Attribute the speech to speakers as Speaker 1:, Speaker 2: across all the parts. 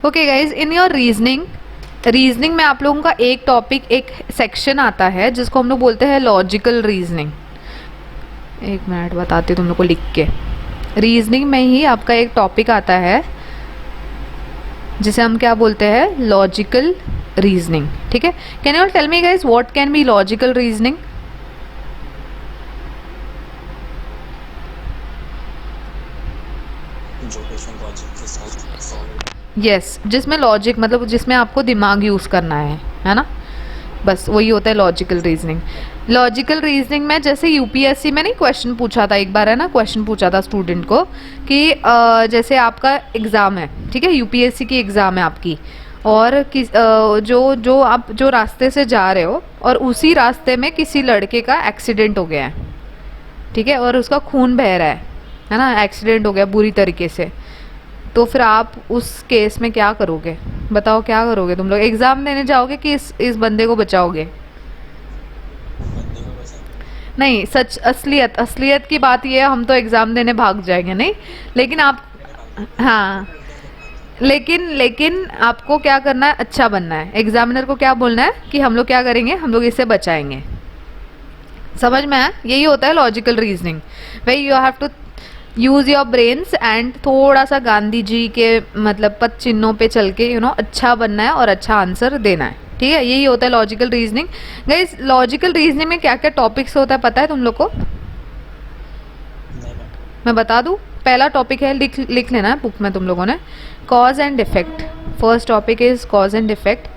Speaker 1: Okay guys, in your reasoning में आप लोगों का एक टॉपिक, एक सेक्शन आता है जिसको हम लोग बोलते हैं लॉजिकल रीजनिंग। एक मिनट बताती हूँ तुम लोग को लिख के। रीजनिंग में ही आपका एक टॉपिक आता है जिसे हम क्या बोलते हैं, लॉजिकल रीजनिंग। ठीक है, can you tell me guys what can be logical reasoning? Yes, जिसमें लॉजिक मतलब जिसमें आपको दिमाग यूज़ करना है ना, बस वही होता है लॉजिकल रीजनिंग। लॉजिकल रीजनिंग में जैसे यूपीएससी में नहीं क्वेश्चन पूछा था एक बार, है ना, क्वेश्चन पूछा था स्टूडेंट को कि जैसे आपका एग्ज़ाम है, ठीक है, यूपीएससी की एग्ज़ाम है आपकी, और जो आप जो रास्ते से जा रहे हो और उसी रास्ते में किसी लड़के का एक्सीडेंट हो गया है, ठीक है, और उसका खून बह रहा है ना, एक्सीडेंट हो गया बुरी तरीके से, तो फिर आप उस केस में क्या करोगे? बताओ क्या करोगे तुम लोग? एग्ज़ाम देने जाओगे कि इस बंदे को बचाओगे? नहीं, सच असलियत की बात ये है, हम तो एग्ज़ाम देने भाग जाएंगे, नहीं, लेकिन आप, हाँ, लेकिन आपको क्या करना है, अच्छा बनना है। एग्जामिनर को क्या बोलना है कि हम लोग क्या करेंगे, हम लोग इसे बचाएंगे। समझ में आया? यही होता है लॉजिकल रीजनिंग। भाई you have to use your brains and थोड़ा सा गांधी जी के मतलब पद चिन्हों पे चल के अच्छा बनना है और अच्छा आंसर देना है। ठीक है, यही होता है logical reasoning. Guys, logical reasoning में क्या क्या टॉपिक्स होता है पता है तुम लोग को? मैं बता दूं? पहला टॉपिक है, लिख लेना है बुक में तुम लोगों ने, cause and effect. First topic is cause and effect.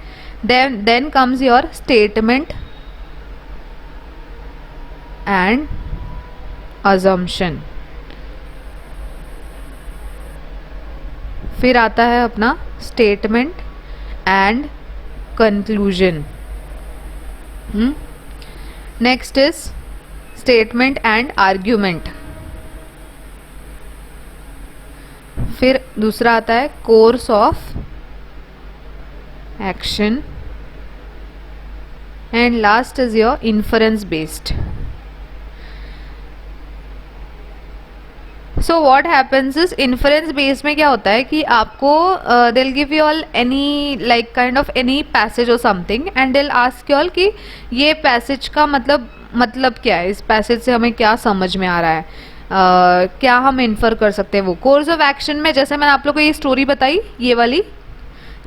Speaker 1: Then comes your statement and assumption. फिर आता है अपना statement and conclusion. Next is statement and argument. फिर दूसरा आता है course of action and last is your inference based. So what happens is inference based में क्या होता है कि आपको they will give you all any like kind of any passage और something and they will ask you all कि ये passage का मतलब क्या है, इस पैसेज से हमें क्या समझ में आ रहा है, क्या हम इन्फर कर सकते हैं वो। कोर्स ऑफ एक्शन में जैसे मैंने आप लोग को ये स्टोरी बताई, ये वाली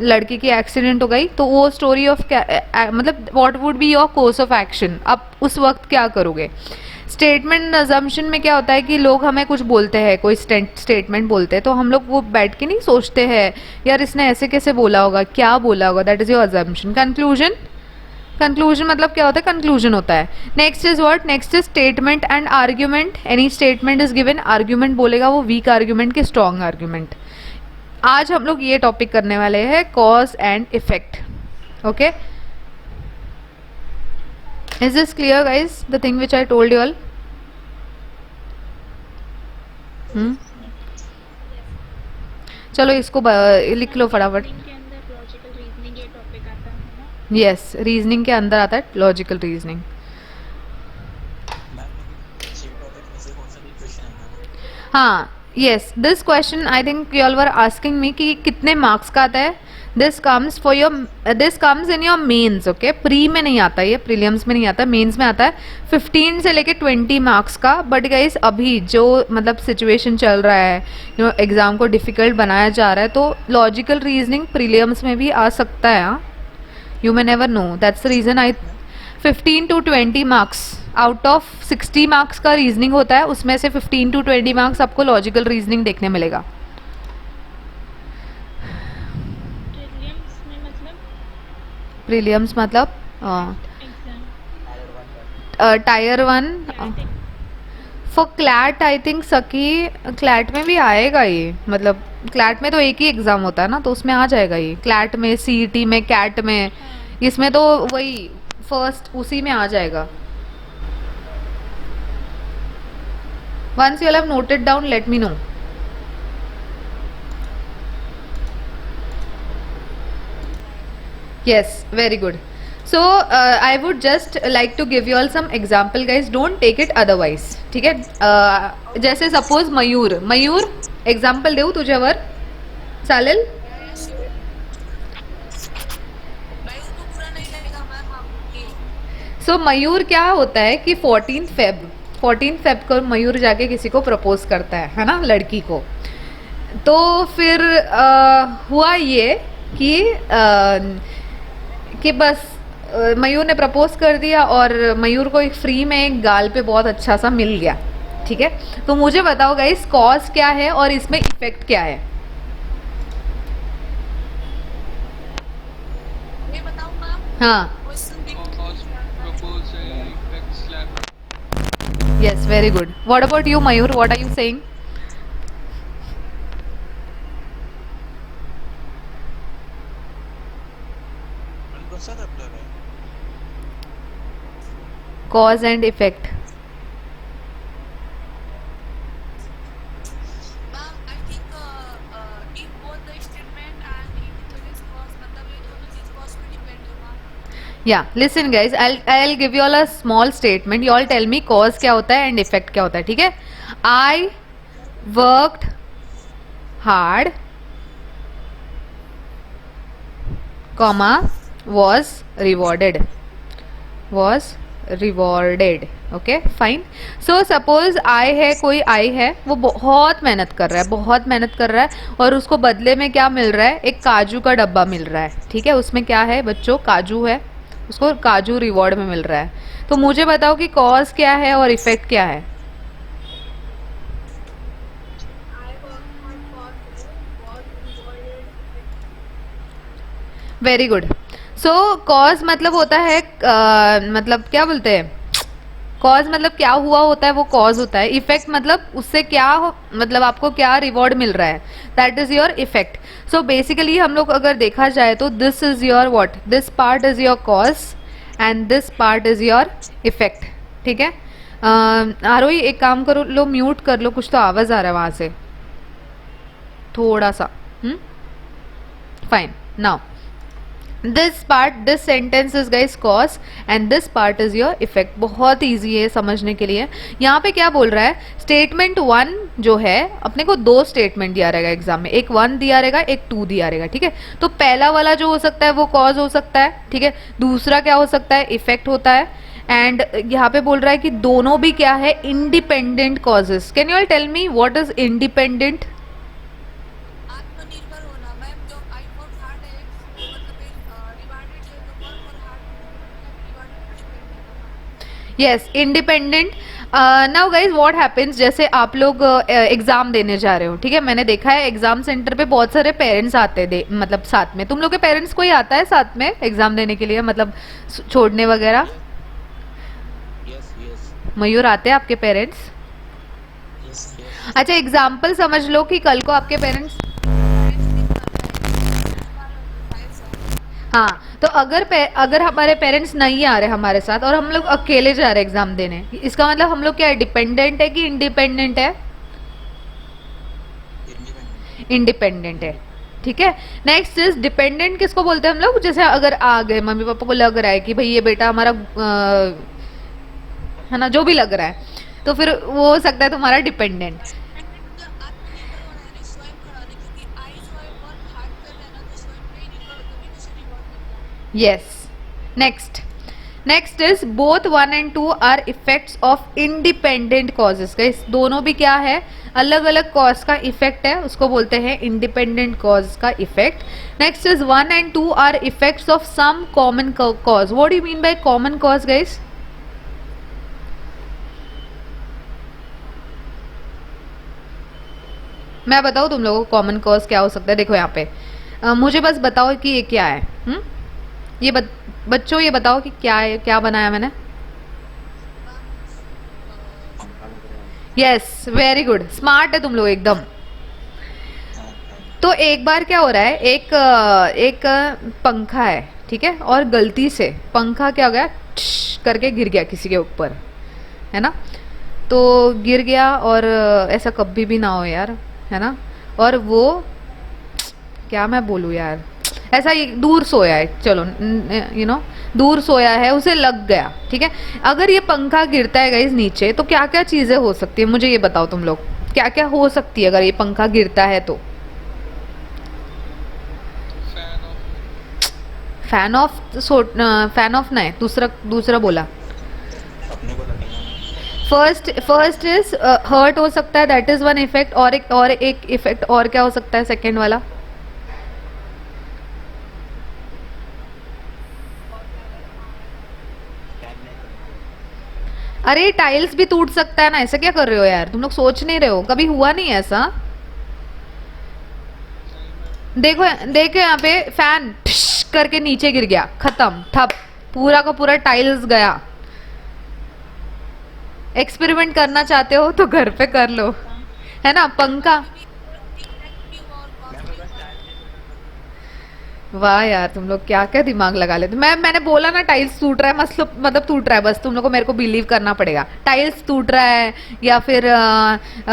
Speaker 1: लड़की की एक्सीडेंट हो गई, तो वो स्टोरी ऑफ मतलब what would be your course of action, आप उस वक्त क्या करोगे। स्टेटमेंट अजम्पशन में क्या होता है कि लोग हमें कुछ बोलते हैं, कोई स्टेटमेंट बोलते हैं, तो हम लोग वो बैठ के नहीं सोचते हैं यार इसने ऐसे कैसे बोला होगा, क्या बोला होगा, that is your assumption. Conclusion मतलब क्या होता है, कंक्लूजन होता है। Next is what, next is statement and argument. Any statement is given, argument बोलेगा वो वीक आर्ग्यूमेंट के स्ट्रॉन्ग आर्ग्यूमेंट। आज हम लोग ये टॉपिक करने वाले हैं, cause and effect. Okay, is this clear guys, the thing which I told you all? चलो इसको लिख लो फटाफट। यस, रीजनिंग के अंदर आता है लॉजिकल रीजनिंग। हाँ, yes, this question I think you all were asking me कि कितने मार्क्स का आता है। This comes in your mains. Okay, pre में नहीं आता, ये प्रीलिम्स में नहीं आता, मेंस में आता है 15 से लेके 20 मार्क्स का। बट गाइस अभी जो मतलब सिचुएशन चल रहा है, एग्जाम को डिफिकल्ट बनाया जा रहा है, तो लॉजिकल रीजनिंग प्रीलिम्स में भी आ सकता है। हाँ, you may never know, that's the reason 15 to 20 marks out of 60 marks का रीजनिंग होता है, उसमें से 15 to 20 मार्क्स आपको लॉजिकल रीजनिंग देखने मिलेगा। प्रीलियम्स मतलब tier 1 for CLAT. I think सकी क्लैट में भी आएगा ये, मतलब क्लैट में तो एक ही एग्ज़ाम होता है ना, तो उसमें आ जाएगा ये। क्लैट में, सीईटी में, कैट में, इसमें तो वही फर्स्ट उसी में आ जाएगा। Once you have noted down let me know. Yes, very good. So I would just like to give you all some example guys, don't take it otherwise. ठीक है, जैसे सपोज मयूर एग्जाम्पल देऊ तुझ्यावर, चालेल? सो मयूर क्या होता है कि 14 फेब को मयूर जाके किसी को प्रपोज करता है ना, लड़की को। तो फिर हुआ ये कि बस मयूर ने प्रपोज कर दिया और मयूर को एक फ्री में एक गाल पे बहुत अच्छा सा मिल गया, ठीक है। तो मुझे बताओ गाइस कॉज क्या है और इसमें इफेक्ट क्या है।
Speaker 2: ये बताऊंगा।
Speaker 1: हाँ, yes, very good. What about you Mayur, what are you saying? Cause and effect. या listen guys, I'll give you all a small statement. You all tell me cause क्या होता है and effect क्या होता है, ठीक है। I worked hard, comma was rewarded, okay fine. So suppose I है, कोई I है, वो बहुत मेहनत कर रहा है और उसको बदले में क्या मिल रहा है, एक काजू का डब्बा मिल रहा है, ठीक है। उसमें क्या है बच्चों, काजू है, उसको काजू रिवॉर्ड में मिल रहा है। तो मुझे बताओ कि कॉज क्या है और इफेक्ट क्या है। Very good. सो कॉज मतलब होता है मतलब क्या बोलते हैं, कॉज मतलब क्या हुआ होता है वो कॉज होता है। इफेक्ट मतलब उससे क्या मतलब आपको क्या रिवॉर्ड मिल रहा है, that is your effect. So basically हम लोग अगर देखा जाए तो this is your what, this part is your cause and this part is your effect, ठीक है। आरोही एक काम करो, लो म्यूट कर लो, कुछ तो आवाज आ रहा है वहां से थोड़ा सा। Fine, now this part, this sentence is guys cause and this part is your effect. बहुत ईजी है समझने के लिए। यहाँ पे क्या बोल रहा है, स्टेटमेंट 1 जो है, अपने को 2 स्टेटमेंट दिया रहेगा एग्जाम में, एक 1 दिया रहेगा, एक 2 दिया रहेगा, ठीक है। तो पहला वाला जो हो सकता है वो कॉज हो सकता है, ठीक है। दूसरा क्या हो सकता है, इफेक्ट होता है। एंड यहाँ पे बोल रहा है कि दोनों भी क्या है, independent causes. Can you all tell me what is independent? Yes, independent. Now guys what happens, जैसे आप लोग एग्जाम देने जा रहे हो, ठीक है। मैंने देखा है एग्जाम सेंटर पे बहुत सारे पेरेंट्स आते हैं, मतलब साथ में। तुम लोग के पेरेंट्स कोई आता है साथ में एग्जाम देने के लिए, मतलब छोड़ने वगैरह? मयूर आते हैं आपके पेरेंट्स? अच्छा, एग्जाम्पल समझ लो कि कल को आपके पेरेंट्स, हाँ, तो अगर हमारे पेरेंट्स नहीं आ रहे हमारे साथ और हम लोग अकेले जा रहे एग्जाम देने, इसका मतलब हम लोग क्या है, डिपेंडेंट है कि इंडिपेंडेंट है? इंडिपेंडेंट है, ठीक है। Next is dependent. किसको बोलते हैं हम लोग, जैसे अगर आ गए मम्मी पापा को लग रहा है कि भाई ये बेटा हमारा है ना, जो भी लग रहा है, तो फिर वो हो सकता है तुम्हारा dependent. Yes. Next is both 1 and 2 are effects of independent causes. guys, दोनों भी क्या है, अलग अलग कॉज का इफेक्ट है, उसको बोलते हैं इंडिपेंडेंट कॉज का effect. Next is 1 and 2 are effects of some common cause. What do you mean by common cause guys? मैं बताऊँ तुम लोगों को कॉमन कॉज क्या हो सकता है? देखो यहाँ पे मुझे बस बताओ कि ये क्या है। ये बच्चों ये बताओ कि क्या है, क्या बनाया मैंने? यस, वेरी गुड, स्मार्ट है तुम लोग एकदम। तो एक बार क्या हो रहा है, एक पंखा है, ठीक है, और गलती से पंखा क्या हो गया, करके गिर गया किसी के ऊपर, है ना। तो गिर गया, और ऐसा कभी भी ना हो यार, है ना। और वो क्या मैं बोलूँ यार, ऐसा ही दूर सोया है, चलो यू नो दूर सोया है, उसे लग गया, ठीक है। अगर ये पंखा गिरता है गाइस नीचे, तो क्या क्या चीज़ें हो सकती है, मुझे ये बताओ तुम लोग, क्या क्या हो सकती है अगर ये पंखा गिरता है तो? फैन ऑफ नहीं, दूसरा दूसरा बोला।
Speaker 2: अपने को लगेगा।
Speaker 1: फर्स्ट इज हर्ट हो सकता है, दैट इज वन इफेक्ट। और एक इफेक्ट और क्या हो सकता है सेकेंड वाला? अरे टाइल्स भी टूट सकता है ना, ऐसा क्या कर रहे हो यार, तुम लोग सोच नहीं रहे हो, कभी हुआ नहीं है ऐसा? देखो देखो यहाँ पे फैन करके नीचे गिर गया, खत्म, ठप, पूरा का पूरा टाइल्स गया। एक्सपेरिमेंट करना चाहते हो तो घर पे कर लो, है ना? पंखा, वाह यार तुम लोग क्या क्या दिमाग लगा लेते। मैंने बोला ना टाइल्स टूट रहा है, मतलब टूट रहा है, बस तुम लोग को मेरे को बिलीव करना पड़ेगा। टाइल्स टूट रहा है या फिर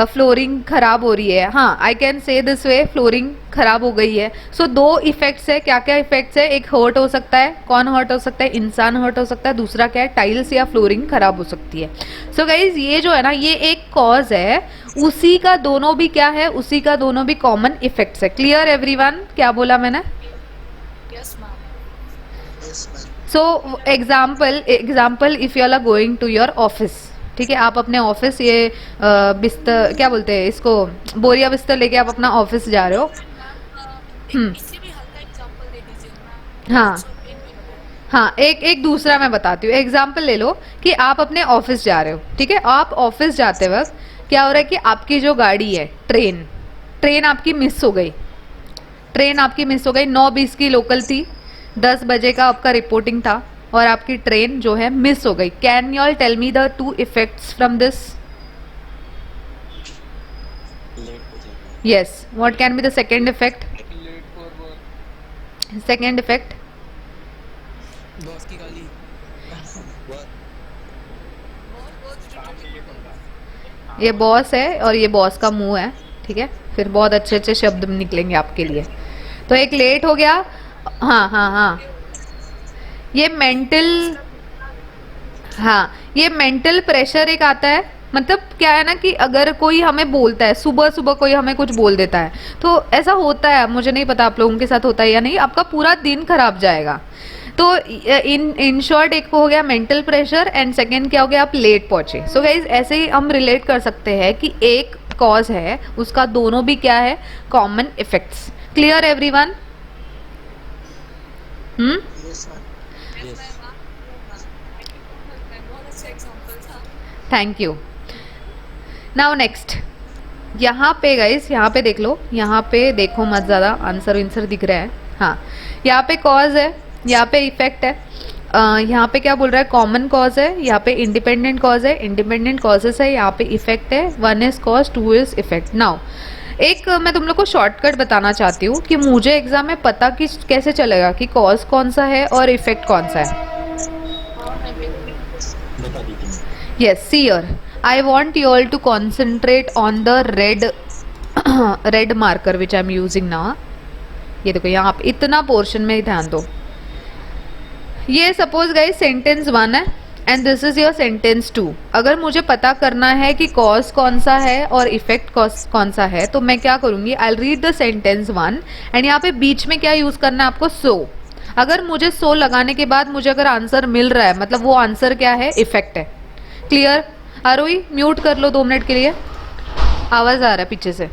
Speaker 1: फ्लोरिंग खराब हो रही है, हाँ I can say this way, flooring खराब हो गई है। सो दो इफेक्ट्स है, क्या क्या इफेक्ट्स है? एक हर्ट हो सकता है, कौन हर्ट हो सकता है? इंसान हर्ट हो सकता है। दूसरा क्या है? टाइल्स या फ्लोरिंग खराब हो सकती है। सो गाइज ये जो है ना, ये एक कॉज है, उसी का दोनों भी क्या है? उसी का दोनों भी कॉमन इफेक्ट्स है। Clear everyone? क्या बोला मैंने? So example if you are going to your office, ठीक है, आप अपने ऑफिस ये बिस्तर क्या बोलते हैं इसको, बोरिया बिस्तर लेके आप अपना ऑफिस जा रहे हो। हाँ हाँ, एक दूसरा मैं बताती हूँ एग्जाम्पल ले लो कि आप अपने ऑफिस जा रहे हो, ठीक है। आप ऑफिस जाते वक्त क्या हो रहा है कि आपकी जो गाड़ी है, ट्रेन आपकी मिस हो गई, 9:20 की लोकल थी, 10 बजे का आपका रिपोर्टिंग था और आपकी ट्रेन जो है मिस हो गई। Can you all tell me the 2 effects from this? Yes, what can be the second effect? Second effect
Speaker 3: boss की गाली।
Speaker 1: ये बॉस है और ये बॉस का मुंह है, ठीक है, फिर बहुत अच्छे अच्छे शब्द निकलेंगे आपके लिए। तो एक लेट हो गया, हाँ हाँ हाँ, ये मेंटल प्रेशर एक आता है। मतलब क्या है ना कि अगर कोई हमें बोलता है, सुबह सुबह कोई हमें कुछ बोल देता है, तो ऐसा होता है, मुझे नहीं पता आप लोगों के साथ होता है या नहीं, आपका पूरा दिन खराब जाएगा। तो इन शॉर्ट एक हो गया मेंटल प्रेशर एंड सेकेंड क्या हो गया? आप लेट पहुंचे। सो गाइज ऐसे ही हम रिलेट कर सकते हैं कि एक कॉज है, उसका दोनों भी क्या है? Common effects. Clear everyone? Thank you. Now next, यहाँ पे गाइस, यहाँ पे देख लो, यहाँ पे देखो मत, ज़्यादा आंसर दिख रहा है, हाँ, यहाँ पे कॉज है, यहाँ पे इफेक्ट है, यहाँ पे क्या बोल रहा है? कॉमन कॉज है, यहाँ पे इंडिपेंडेंट कॉज है, इंडिपेंडेंट कॉजेस है, यहाँ पे इफेक्ट है, 1 is cause, 2 is effect. Now एक मैं तुम लोग को शॉर्टकट बताना चाहती हूँ कि मुझे एग्जाम में पता कि कैसे चलेगा कि कॉज कौन सा है और इफेक्ट कौन सा है। Yes, see here, I want you all to concentrate on the red marker which I am using now. ये देखो यहाँ पे इतना पोर्शन में ही ध्यान दो। ये सपोज गाइस सेंटेंस 1 है and this is your sentence 2। अगर मुझे पता करना है कि कॉज कौन सा है और इफेक्ट कौन सा है, तो मैं क्या करूँगी? I read the sentence 1 and यहाँ पे बीच में क्या यूज़ करना है आपको? सो। अगर मुझे सो लगाने के बाद मुझे अगर आंसर मिल रहा है, मतलब वो आंसर क्या है? इफेक्ट है। क्लियर? आरोही म्यूट कर लो 2 मिनट के लिए, आवाज़ आ रहा है पीछे से।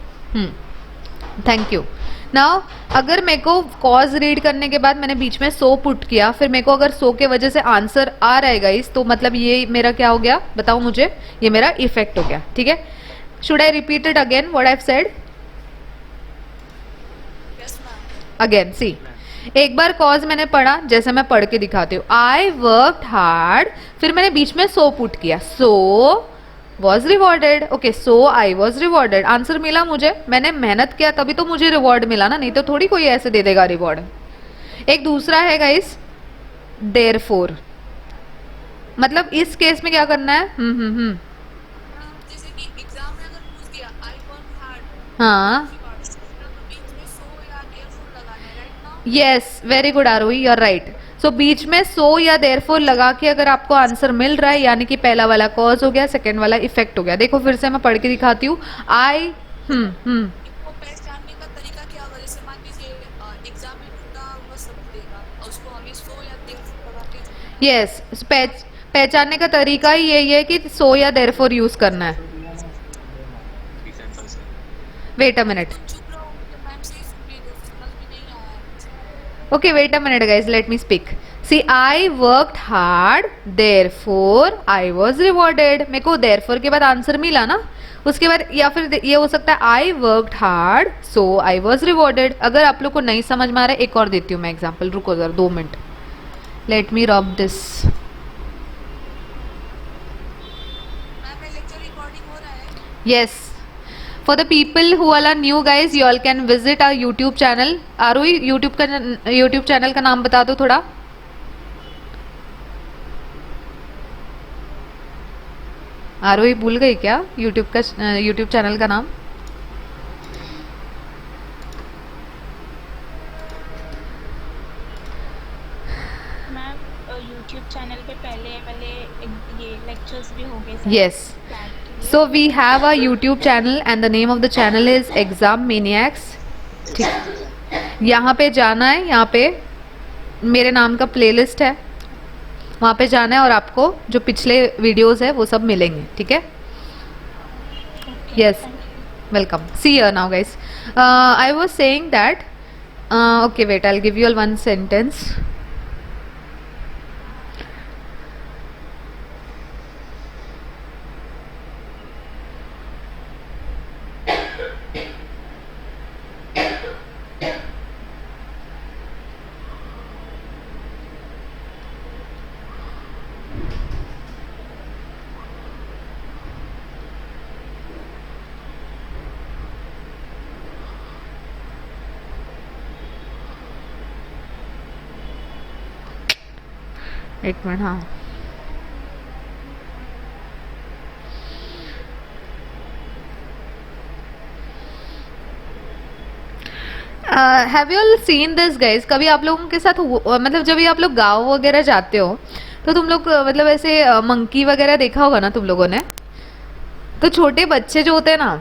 Speaker 1: Thank you. नाउ अगर मेरे को कॉज रीड करने के बाद मैंने बीच में सो पुट किया, फिर मेरे को अगर सो के वजह से आंसर आ रहा है गाइस, तो मतलब ये मेरा क्या हो गया? बताओ मुझे, ये मेरा इफेक्ट हो गया, ठीक है। Should I repeat it again what I have said? Again see, एक बार कॉज मैंने पढ़ा, जैसे मैं पढ़ के दिखाती हूँ, आई वर्कड हार्ड, फिर मैंने बीच में सो पुट किया, so was rewarded. Okay, so I was rewarded, answer मिला मुझे, मैंने मेहनत किया तभी तो मुझे रिवॉर्ड मिला ना, नहीं तो थोड़ी कोई ऐसे दे देगा रिवॉर्ड। एक दूसरा है गाइस देयरफॉर, मतलब इस केस में क्या करना है?
Speaker 4: जैसे कि एग्जाम में अगर पूछ दिया आई वर्क हार्ड,
Speaker 1: हाँ,
Speaker 4: बीच में सो या देयरफॉर लगाना है, right now.
Speaker 1: Yes, very good Aarohi, you are right. So बीच में सो या देयरफॉर लगा के अगर आपको आंसर मिल रहा है, यानी कि पहला वाला कॉज हो गया, सेकंड वाला इफेक्ट हो गया। देखो फिर से मैं पढ़ के दिखाती हूँ। आई
Speaker 4: इसको पहचानने का तरीका क्या होगा? जैसे मान लीजिए एग्जाम में टूटा हुआ शब्द देगा और उसको हमें सो या therefore लगा के
Speaker 1: यस, पहचानने का तरीका ही यही है कि सो या देयरफॉर यूज करना है.
Speaker 2: एग्जाम्पल से
Speaker 1: वेट अ मिनट.
Speaker 4: तुम चुप रहो तो मैम से सुन रही हो, समझ में नहीं आया
Speaker 1: Okay, wait a minute, guys. Let me speak. See, I worked hard, therefore I was rewarded. मेरे को therefore के बाद आंसर मिला ना, उसके बाद या फिर ये हो सकता है I worked hard, so I was rewarded. अगर आप लोग को नहीं समझ में आ रहा है, एक और देती हूँ मैं एग्जाम्पल. रुको जरा 2 minute. Let me rub this.
Speaker 4: Ma'am ये लेक्चर रिकॉर्डिंग हो रहा है.
Speaker 1: Yes. For the people who all are new, guys, you all can visit our YouTube channel. Aarohi, YouTube channel का नाम बता दो थोड़ा. आरोही भूल गई क्या YouTube चैनल का नाम?
Speaker 5: मैम यूट्यूब चैनल पे पहले वाले ये लेक्चर्स भी हो गए.
Speaker 1: Yes. So we have a YouTube channel and the name of the channel is Exam Maniacs. ठीक, यहाँ पे जाना है. यहाँ पे मेरे नाम का प्लेलिस्ट है, वहाँ पे जाना है और आपको जो पिछले वीडियोस है वो सब मिलेंगे. ठीक है. Yes, welcome. See here now, guys. I was saying that. Okay, wait. I'll give you all one sentence. एक मिनट. हाँ, have you all seen this guys? कभी आप लोगों के साथ मतलब जब भी आप लोग गाँव वगैरह जाते हो तो तुम लोग मतलब ऐसे मंकी वगैरह देखा होगा ना तुम लोगों ने. तो छोटे बच्चे जो होते हैं ना,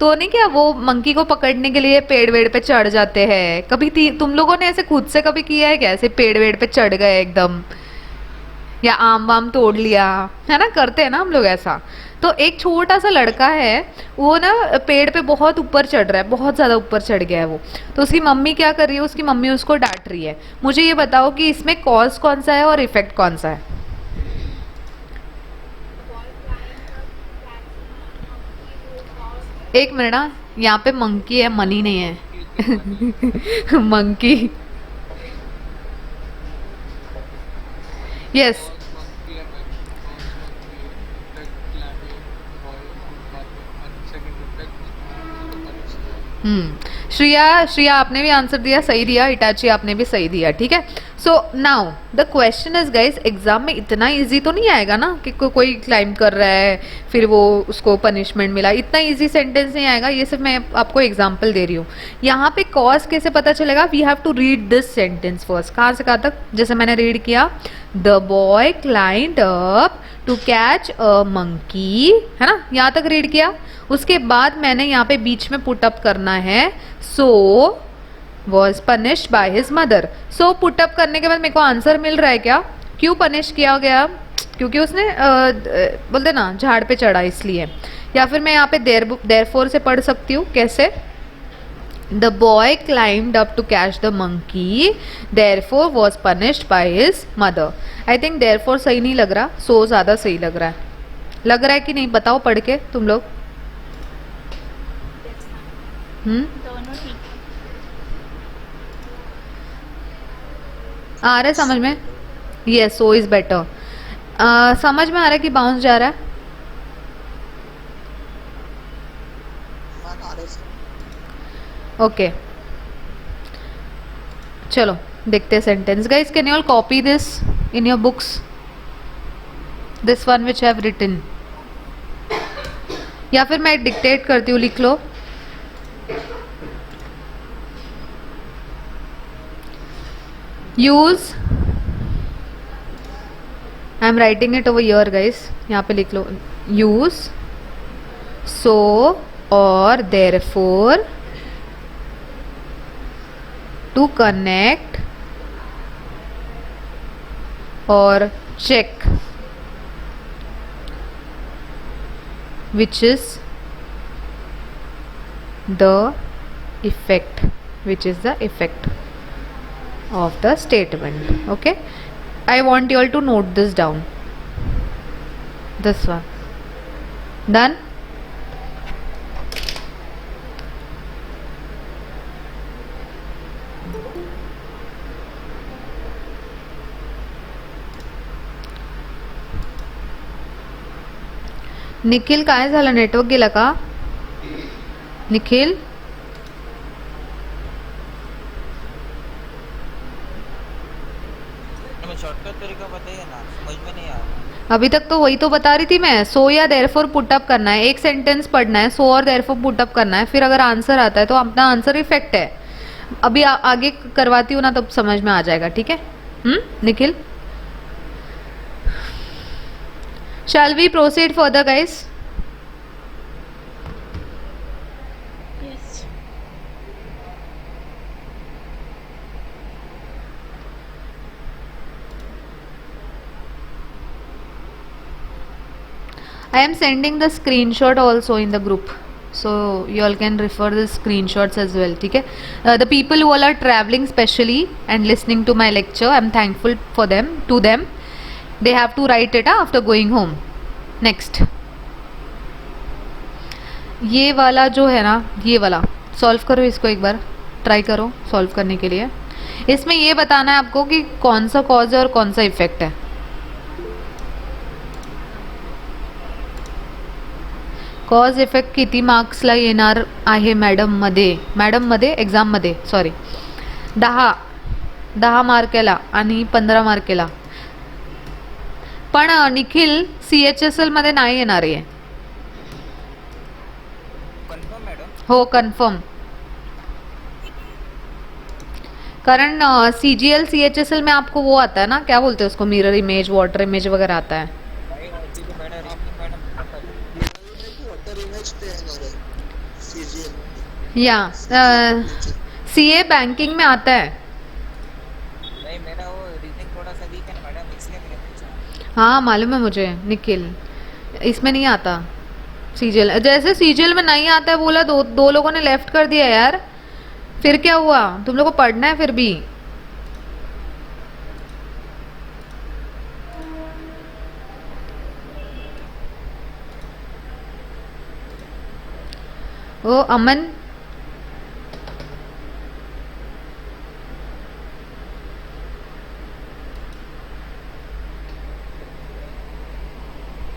Speaker 1: तो नहीं क्या वो मंकी को पकड़ने के लिए पेड़ वेड़ पे चढ़ जाते हैं. कभी तुम लोगों ने ऐसे खुद से कभी किया है क्या? ऐसे पेड़ वेड़ पे चढ़ गए एकदम, या आम वाम तोड़ लिया, है ना, करते हैं ना हम लोग ऐसा. तो एक छोटा सा लड़का है, वो ना पेड़ पे बहुत ऊपर चढ़ रहा है, बहुत ज़्यादा ऊपर चढ़ गया है वो. तो उसकी मम्मी क्या कर रही है? उसकी मम्मी उसको डांट रही है. मुझे ये बताओ कि इसमें कॉज कौन सा है और इफेक्ट कौन सा है? एक मिनट ना, यहाँ पे मंकी है, मनी नहीं है. मंकी. यस. श्रिया आपने भी आंसर दिया, सही दिया. इटाची आपने भी सही दिया. ठीक है. So now the question is guys, exam में इतना इजी तो नहीं आएगा ना कि कोई क्लाइंब कर रहा है फिर वो उसको पनिशमेंट मिला. इतना इजी सेंटेंस नहीं आएगा. ये सिर्फ मैं आपको एग्जांपल दे रही हूँ. यहाँ पे कॉज कैसे पता चलेगा? We have to read this sentence first. कहाँ से कहाँ तक? जैसे मैंने रीड किया, the boy climbed up to catch a monkey, है ना, यहाँ तक रीड किया. उसके बाद मैंने यहाँ पे बीच में पुट अप करना है, so was punished by his mother. So put up करने के बाद मेरे को आंसर मिल रहा है क्या? क्यों पनिश किया गया? क्योंकि उसने बोलते ना झाड़ पे चढ़ा इसलिए. या फिर मैं यहाँ पे देयरफॉर से पढ़ सकती हूँ. कैसे? The boy climbed up to catch the monkey, therefore was punished by his mother. I think therefore सही नहीं लग रहा, सो ज़्यादा सही लग रहा है. लग रहा है कि नहीं? बताओ पढ़ के तुम लोग.
Speaker 5: दोनों ठीक है.
Speaker 1: आ रहा है समझ में? Yes, so is better. समझ में आ रहा है कि बाउंस जा रहा है? ओके, चलो देखते हैं sentence. Guys, can you all copy this in your books, this one which have written, या फिर मैं डिक्टेट करती हूँ, लिख लो. Use, I am writing it over here guys, यहाँ पे लिख लो. यूज सो और therefore to connect or check, which is the effect, of the statement. Okay, I want you all to note this down, this one. Done? Nikhil काय झालं, network गेला का निखिल?
Speaker 6: हमें शॉर्टकट तरीका बताइए ना, समझ में नहीं आ रहा।
Speaker 1: अभी तक तो वही तो बता रही थी मैं, सो या देयरफॉर पुटअप करना है, एक सेंटेंस पढ़ना है, सो और देयरफॉर पुटअप करना है, फिर अगर आंसर आता है तो अपना आंसर इफेक्ट है। अभी आगे करवाती हूँ ना, तब समझ में आ जाएगा, ठीक है? Nikhil, shall we proceed further guys?
Speaker 5: Yes.
Speaker 1: I am sending the screenshot also in the group, so you all can refer the screenshots as well, ठीक है? The people who all are traveling specially and listening to my lecture, I am thankful for them, to them. They have to write it after going home. Next, ये वाला जो है ना, ये वाला solve करो, इसको एक बार ट्राई करो सॉल्व करने के लिए। इसमें ये बताना है आपको कि कौन सा कॉज है और कौन सा इफेक्ट है। कॉज इफेक्ट किती मार्क्सला येणार आहे मॅडममध्ये एक्झाममध्ये? सॉरी, 10 मार्केला आणि 15 मार्केला. पण निखिल CHSL मध्ये नाही येणार आहे.
Speaker 6: Confirm madam?
Speaker 1: हो कन्फर्म, कारण CGL CHSL में आपको वो आता है ना, क्या बोलते हैं उसको, मिरर इमेज, वाटर इमेज वगैरह आता है.
Speaker 6: भाई होती तो मैंने रीजनिंग मैडम पता है।
Speaker 7: वाटर इमेज पे है हमारे सीजीएल।
Speaker 1: या CA बैंकिंग में आता है.
Speaker 6: नहीं मेरा वो रीजनिंग थोड़ा सा वीक है ना मैडम, इसलिए मैंने पूछा।
Speaker 1: हाँ मालूम है मुझे निखिल, इसमें नहीं आता CGL. जैसे CGL में नहीं आता है बोला, दो लोगों ने लेफ्ट कर दिया यार, फिर क्या हुआ? तुम लोग को पढ़ना है फिर भी. ओ अमन,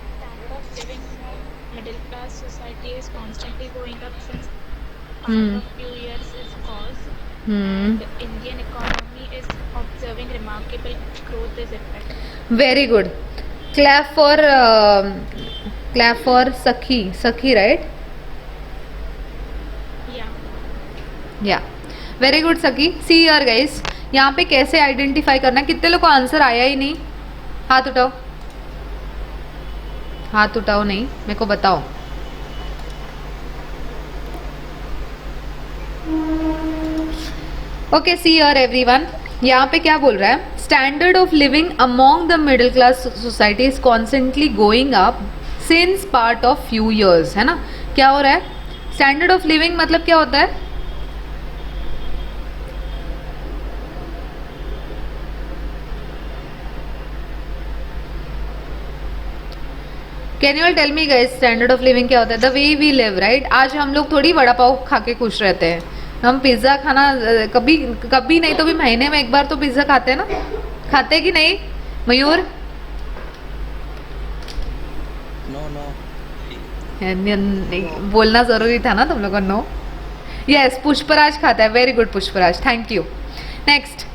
Speaker 5: Standard of living in middle class society is constantly going up since
Speaker 1: Hmm.
Speaker 5: past few years is cause.
Speaker 1: Hmm,
Speaker 5: The Indian economy is observing remarkable growth is effect.
Speaker 1: Very good. Clap for सखी right?
Speaker 5: Yeah.
Speaker 1: या very good सखी. सी यार guys, यहाँ पे कैसे identify करना है? कितने लोग को आंसर आया ही नहीं? हाथ उठाओ, हाथ उठाओ नहीं, मेरे को बताओ. ओके सी यार एवरीवन, यहाँ पे क्या बोल रहा है? Standard of living among the middle class society is constantly going up since part of few years, है ना? क्या हो रहा है? स्टैंडर्ड ऑफ लिविंग मतलब क्या होता है? Can you all tell me guys, standard of living क्या होता है? The way we live, right? आज हम लोग थोड़ी वड़ा पाव खा के खुश रहते हैं. हम पिज्ज़ा खाना कभी नहीं तो भी महीने में एक बार तो पिज्ज़ा खाते हैं ना, खाते कि नहीं मयूर?
Speaker 6: नो
Speaker 1: बोलना ज़रूरी था ना तुम लोगों को. नो, यस पुष्पराज खाता है. Very good Pushpraj, thank you. Next,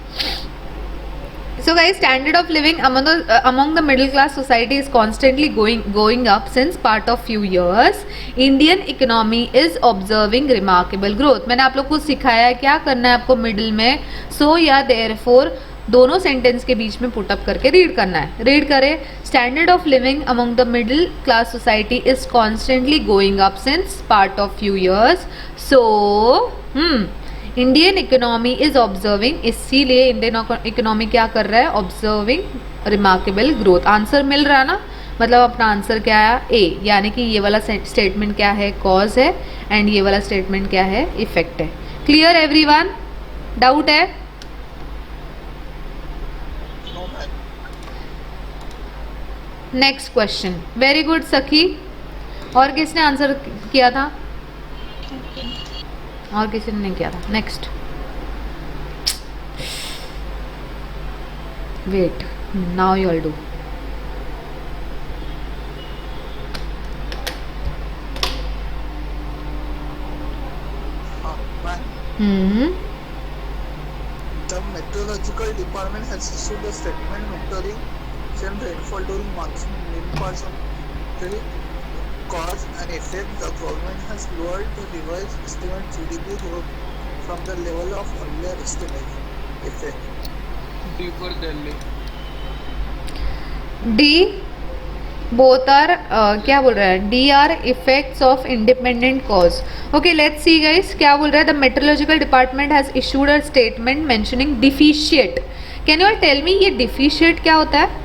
Speaker 1: so guys, standard of living among the middle class society is constantly going up since part of few years. Indian economy is observing remarkable growth. मैंने आप लोग को सिखाया है क्या करना है आपको मिडिल में. so या therefore दोनों सेंटेंस के बीच में पुटअप करके रीड करना है. रीड करें. Standard of living among the middle class society is constantly going up since part of few years. So Indian economy is observing, इसीलिए इंडियन इकोनॉमी क्या कर रहा है? Observing remarkable growth. आंसर मिल रहा ना, मतलब अपना आंसर क्या आया ए, यानी कि ये वाला स्टेटमेंट क्या है, कॉज है, एंड ये वाला स्टेटमेंट क्या है, इफेक्ट है। Clear everyone? डाउट है?
Speaker 7: No ma'am.
Speaker 1: Next question. Very good Sakhi. और किसने आंसर किया था? और किसी ने नहीं किया था। Next. Wait, now you all do.
Speaker 7: हाँ ma'am. The meteorological department has issued a statement monitoring extreme rainfall during monsoon in many parts of the cause and effect. The government has lowered the revised estimate GDP growth from the level of earlier estimate. Effect.
Speaker 3: D for Delhi.
Speaker 1: D both are क्या बोल रहा है, D are effects of independent cause. Okay let's see guys, क्या बोल रहा है, the meteorological department has issued a statement mentioning deficient. Can you all tell me ये deficient क्या होता है?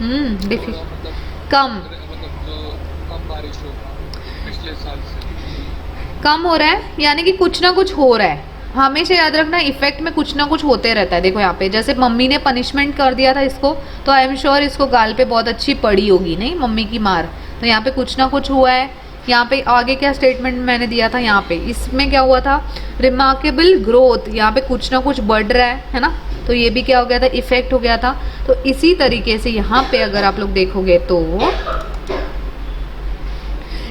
Speaker 3: मतलब
Speaker 1: कम
Speaker 3: जो कम बारिश होगा पिछले साल से।
Speaker 1: कम हो रहा है, यानी कि कुछ ना कुछ हो रहा है। हमेशा याद रखना, इफेक्ट में कुछ ना कुछ होते रहता है। देखो यहाँ पे जैसे मम्मी ने पनिशमेंट कर दिया था इसको, तो आई एम श्योर इसको गाल पे बहुत अच्छी पड़ी होगी, नहीं मम्मी की मार। तो यहाँ पे कुछ ना कुछ हुआ है। यहाँ पे आगे क्या स्टेटमेंट मैंने दिया था, यहाँ पे इसमें क्या हुआ था, रिमार्केबल ग्रोथ। यहाँ पे कुछ ना कुछ बढ़ रहा है ना, तो ये भी क्या हो गया था, इफेक्ट हो गया था। तो इसी तरीके से यहाँ पे अगर आप लोग देखोगे तो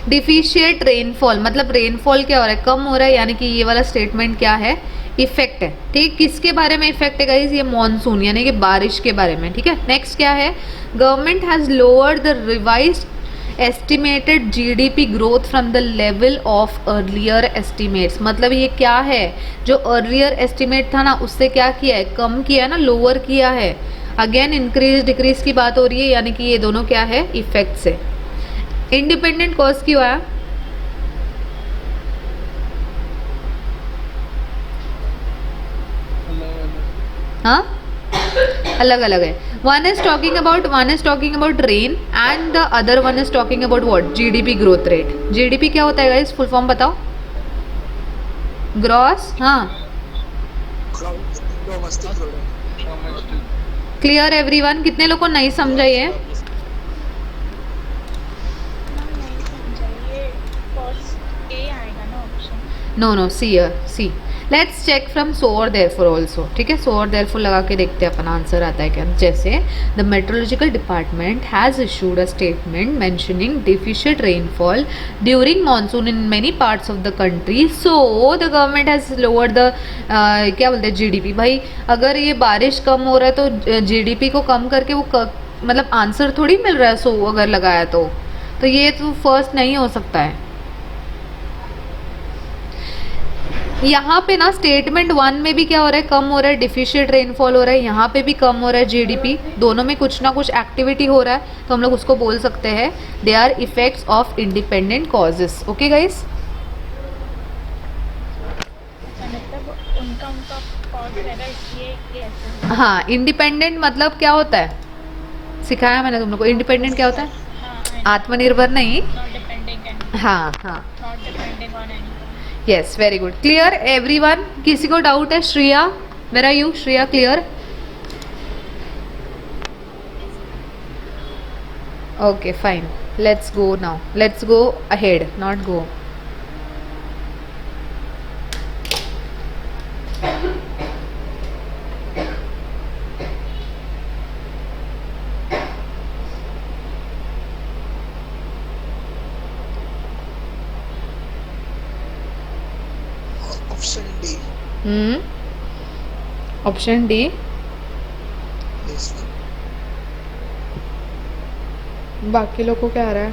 Speaker 1: डिफिशिएट रेनफॉल, मतलब रेनफॉल क्या हो रहा है, कम हो रहा है, यानी कि ये वाला स्टेटमेंट क्या है, इफेक्ट है। ठीक, किसके बारे में इफेक्ट है गाइस, ये मॉनसून यानी कि बारिश के बारे में। ठीक है, नेक्स्ट क्या है, government has lowered the revised estimated GDP growth from the level of earlier estimates. मतलब ये क्या है, जो अर्लियर एस्टिमेट था ना उससे क्या किया है, कम किया है ना, लोअर किया है। अगेन इंक्रीज डिक्रीज की बात हो रही है, यानी कि ये दोनों क्या है, इफेक्ट से। इंडिपेंडेंट कॉज क्यों आया, हाँ अलग अलग है। One is talking about rain and the other one is talking about what, GDP growth rate. GDP क्या होता है गाइस, फुल फॉर्म बताओ, ग्रॉस, हाँ
Speaker 7: Domestic product.
Speaker 1: Clear everyone? कितने लोग को नहीं समझा ये?
Speaker 5: नहीं समझा ये, फर्स्ट ए आएगा ना option.
Speaker 1: No C. Let's check from so और देयरफॉर ऑल्सो। ठीक है, सो और देयरफॉर लगा के देखते हैं अपन आंसर आता है क्या। जैसे the meteorological department has issued a statement mentioning deficient rainfall during monsoon in many parts of the country, so the government has lowered the क्या बोलते हैं, जीडीपी। भाई अगर ये बारिश कम हो रहा है तो जीडीपी को कम करके वो मतलब आंसर थोड़ी मिल रहा है, सो अगर लगाया तो ये तो फर्स्ट नहीं हो सकता है। यहाँ पे ना स्टेटमेंट 1 में भी क्या हो रहा है, कम हो रहा है, डिफिशिएंट रेनफॉल हो रहा है, यहाँ पे भी कम हो रहा है जीडीपी, दोनों में कुछ ना कुछ एक्टिविटी हो रहा है, तो हम लोग उसको बोल सकते हैं they are effects of independent causes. Okay guys,
Speaker 5: मतलब उनका कॉज रहेगा, इसलिए ये ऐसे।
Speaker 1: हाँ इंडिपेंडेंट मतलब क्या होता है, सिखाया मैंने तुम लोग को। इंडिपेंडेंट क्या होता है,
Speaker 5: हाँ,
Speaker 1: आत्मनिर्भर नहीं,
Speaker 5: नॉट डिपेंडिंग
Speaker 1: हाँ,
Speaker 5: not depending on any.
Speaker 1: Yes very good, clear everyone? किसी को डाउट है? Shreya, where are you? Shreya clear? Okay fine, let's go now, let's go ahead, not go.
Speaker 7: Option D.
Speaker 1: Option D.
Speaker 7: Yes, ma'am.
Speaker 1: बाकी लोग को क्या आ रहा है?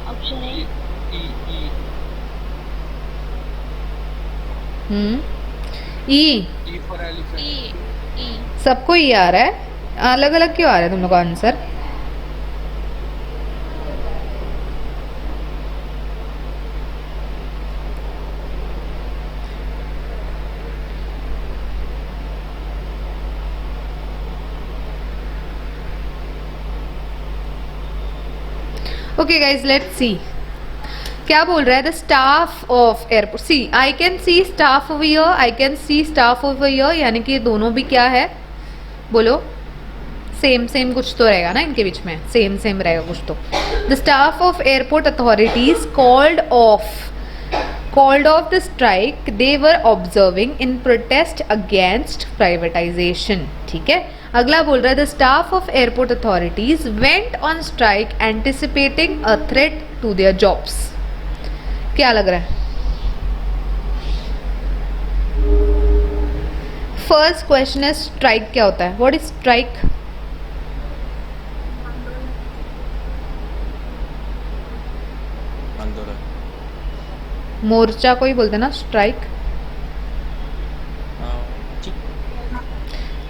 Speaker 5: Option A,
Speaker 1: E
Speaker 3: E for elephant.
Speaker 5: E E
Speaker 1: सबको ये आ रहा है, अलग अलग क्यों आ रहा है तुम लोग का answer? Okay guys, let's see क्या बोल रहा है। The staff of airport, see I can see staff over here, I can see staff over here, यानी कि दोनों भी क्या है बोलो? सेम सेम कुछ तो रहेगा ना इनके बीच में, सेम सेम रहेगा कुछ तो। The staff of airport authorities called off the strike they were observing in protest against privatization। ठीक है, अगला बोल रहा है the staff of airport authorities went on strike anticipating a threat to their jobs. क्या लग रहा है? फर्स्ट क्वेश्चन है स्ट्राइक क्या होता है? What is strike?
Speaker 2: आंदोलन।
Speaker 1: मोर्चा को ही बोलते हैं ना स्ट्राइक?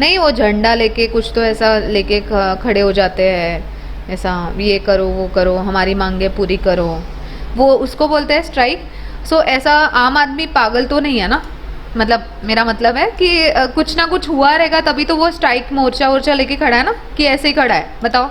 Speaker 1: नहीं, वो झंडा लेके कुछ तो ऐसा लेके खड़े हो जाते हैं, ऐसा ये करो वो करो, हमारी मांगे पूरी करो, वो उसको बोलते हैं स्ट्राइक। सो ऐसा आम आदमी पागल तो नहीं है ना, मतलब मेरा मतलब है कि कुछ ना कुछ हुआ रहेगा तभी तो वो स्ट्राइक मोर्चा वोर्चा लेके खड़ा है ना, कि ऐसे ही खड़ा है? बताओ।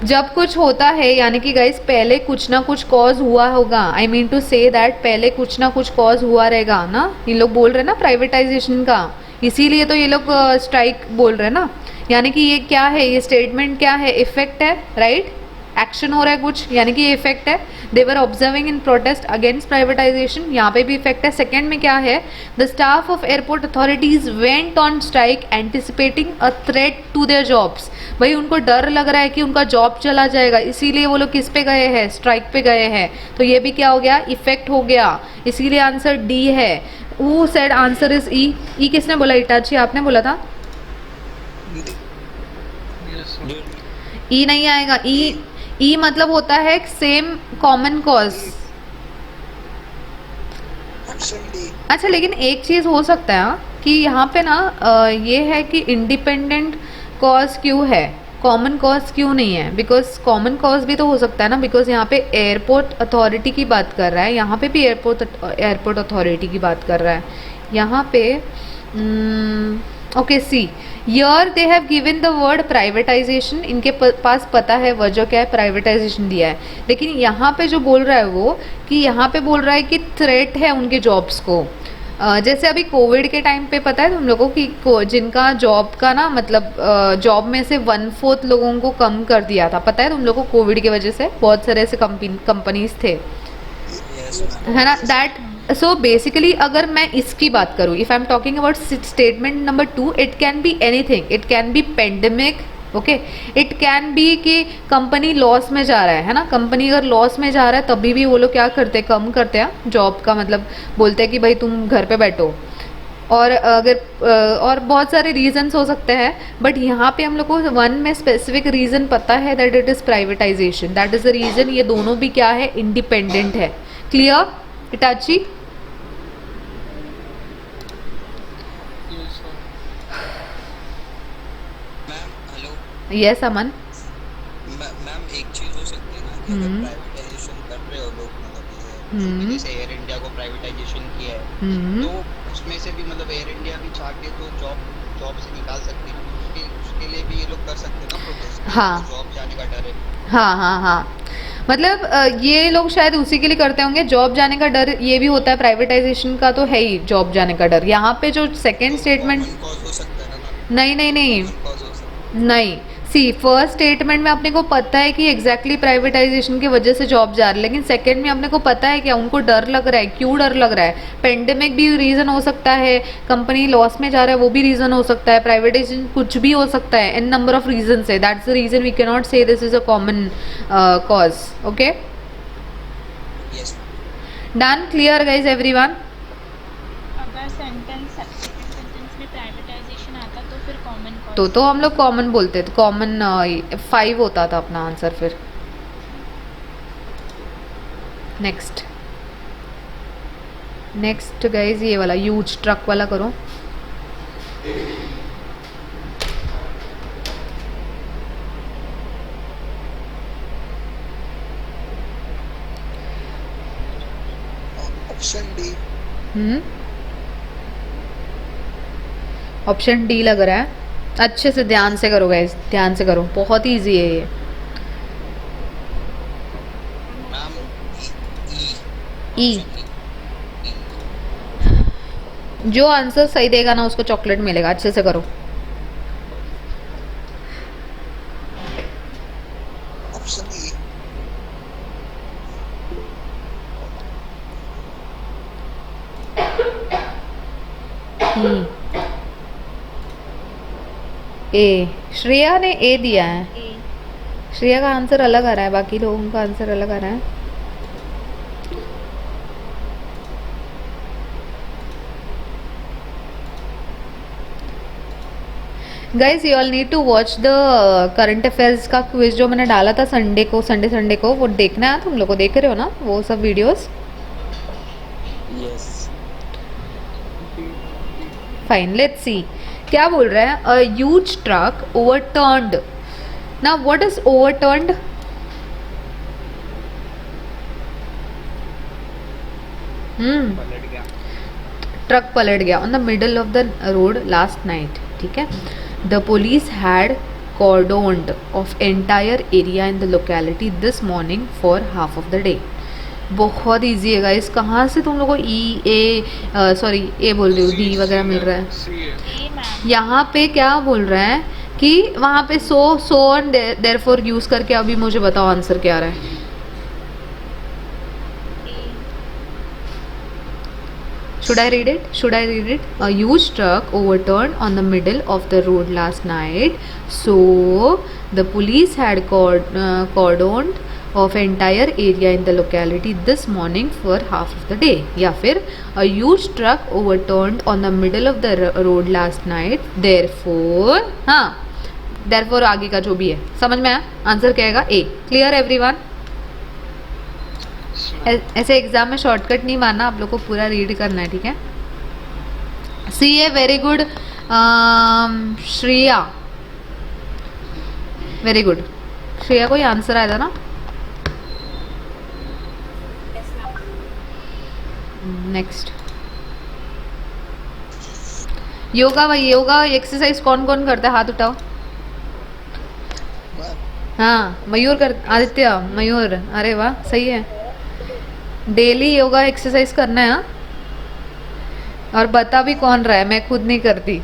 Speaker 1: जब कुछ होता है यानी कि गाइस पहले कुछ ना कुछ कॉज हुआ होगा। I mean to say that पहले कुछ ना कुछ कॉज हुआ रहेगा ना। ये लोग बोल रहे हैं ना प्राइवेटाइजेशन का, इसीलिए तो ये लोग स्ट्राइक बोल रहे हैं ना। यानी कि ये क्या है, ये स्टेटमेंट क्या है? इफेक्ट है, राइट? एक्शन हो रहा है कुछ, यानी कि ये इफेक्ट है। They were observing in protest against privatisation, यहाँ पे भी इफेक्ट है। सेकेंड में क्या है? The staff of airport authorities went on strike anticipating a threat to their jobs. भाई उनको डर लग रहा है कि उनका जॉब चला जाएगा, इसीलिए वो लोग किस पे गए हैं? स्ट्राइक पे गए हैं। तो ये भी क्या हो गया? इफेक्ट हो गया, इसीलिए आंसर डी है। वो सेड आंसर इज ई। ई किसने बोला? इटाची आपने बोला था। ई नहीं आएगा। ई मतलब होता है सेम कॉमन कॉज। अच्छा, लेकिन एक चीज़ हो सकता है कि यहाँ पे ना ये है कि इंडिपेंडेंट कॉज क्यों है, कॉमन कॉज क्यों नहीं है? बिकॉज कॉमन कॉज भी तो हो सकता है ना, बिकॉज यहाँ पे एयरपोर्ट अथॉरिटी की बात कर रहा है, यहाँ पे भी एयरपोर्ट अथॉरिटी की बात कर रहा है। यहाँ पे okay, see here they have given the word privatisation. इनके पास पता है वजह क्या है, प्राइवेटाइजेशन दिया है। लेकिन यहाँ पे जो बोल रहा है वो कि यहाँ पे बोल रहा है कि थ्रेट है उनके जॉब्स को। जैसे अभी कोविड के टाइम पे पता है तुम लोगों को कि जिनका जॉब का ना मतलब जॉब में से 1/4 लोगों को कम कर दिया था, पता है तुम लोगों को? कोविड की वजह से बहुत सारे ऐसे कंपनीज थे, है ना? दैट सो बेसिकली अगर मैं इसकी बात करूँ, if I am talking about statement number 2, it can be anything. It can be pandemic, okay, it can be कि कंपनी लॉस में जा रहा है ना। कंपनी अगर लॉस में जा रहा है तभी भी वो लोग क्या करते हैं? कम करते हैं जॉब का, मतलब बोलते हैं कि भाई तुम घर पे बैठो। और अगर और बहुत सारे रीजंस हो सकते हैं, बट यहाँ पे हम लोग को वन में स्पेसिफिक रीज़न पता है that it is privatisation. That is the reason. ये दोनों भी क्या है? इंडिपेंडेंट है। Clear Itachi? यस अमन।
Speaker 8: मैम एक चीज हो सकती है ना कि अगर प्राइवेटाइजेशन कर रहे हो लोग, मतलब जैसे एयर इंडिया को प्राइवेटाइजेशन किया है, तो उसमें से भी मतलब एयर इंडिया भी चाह के तो जॉब से निकाल सकती है, उसके लिए भी ये लोग कर सकते हैं ना प्रोटेस्ट।
Speaker 1: हाँ,
Speaker 8: जॉब जाने का डर है।
Speaker 1: हाँ हाँ हाँ, मतलब ये लोग शायद उसी के लिए करते होंगे, जॉब जाने का डर। ये भी होता है प्राइवेटाइजेशन का, तो है ही जॉब जाने का डर। यहाँ पे जो सेकेंड स्टेटमेंट, नहीं नहीं नहीं नहीं, सी फर्स्ट स्टेटमेंट में अपने को पता है कि एग्जैक्टली प्राइवेटाइजेशन की वजह से जॉब जा रहा है, लेकिन सेकंड में अपने को पता है क्या? उनको डर लग रहा है। क्यों डर लग रहा है? पेंडेमिक भी रीज़न हो सकता है, कंपनी लॉस में जा रहा है वो भी रीज़न हो सकता है, प्राइवेटाइजेशन कुछ भी हो सकता है। एन नंबर ऑफ रीजन है। That's the reason we can not say this is a common cause. Okay, done? Clear guys everyone?
Speaker 5: अगर सेंटेंस में प्राइवेटाइजेशन आता तो फिर कॉमन
Speaker 1: तो हम लोग कॉमन बोलते थे, कॉमन 5 होता था अपना आंसर। फिर नेक्स्ट नेक्स्ट गाइज ये वाला ह्यूज ट्रक वाला करो.
Speaker 7: Option D.
Speaker 1: ऑप्शन डी लग रहा है. अच्छे से ध्यान से करो गाइज, ध्यान से करो, बहुत ही ईजी है ये.
Speaker 8: मैम
Speaker 1: ई. जो आंसर सही देगा ना उसको चॉकलेट मिलेगा. अच्छे से करो.
Speaker 7: Option E.
Speaker 1: ए. श्रेया ने ए दिया है.
Speaker 5: ए.
Speaker 1: श्रेया का आंसर अलग आ रहा है, बाकी लोगों का आंसर अलग आ रहा है. Guys you all need to watch the current affairs का क्विज जो मैंने डाला था संडे को, संडे को, वो देखना है. तुम लोग को देख रहे हो ना वो सब videos?
Speaker 6: Yes.
Speaker 1: Fine, let's see क्या बोल रहा है. A huge truck ओवरटर्न्ड. Now what is ओवरटर्न्ड? Truck पलट गया on the middle of the road last night. ठीक है. The police had cordoned off entire area in the locality this morning for half of the day. बहुत easy है guys. कहाँ से तुम लोगों को ई ए सॉरी ए बोल रही हूँ, डी वगैरह मिल रहा है?
Speaker 3: सी है.
Speaker 5: ए मैम.
Speaker 1: यहाँ पे क्या बोल रहा है कि वहाँ पे सो एंड देयरफॉर यूज करके. अभी मुझे बताओ आंसर क्या आ रहा है. Should I read it? Should I read it? A huge truck overturned on the middle of the road last night. So the police had cordoned off entire area in the locality this morning for half of the day. या फिर a huge truck overturned on the middle of the road last night. Therefore, हाँ, therefore आगे का जो भी है समझ में आया. आंसर क्या आएगा? A. Clear everyone? ऐसे एग्जाम में शॉर्टकट नहीं मारना, आप लोग को पूरा रीड करना है. ठीक है. C A. Very good Shreya, very good. Shreya को ये आंसर आया था ना? Next yoga. भाई योगा एक्सरसाइज कौन कौन करता है? हाथ उठाओ. हाँ मयूर कर, आदित्य, मयूर. अरे वाह सही है. डेली योगा एक्सरसाइज करना है. हाँ, और बता भी कौन रहा है, मैं खुद नहीं करती.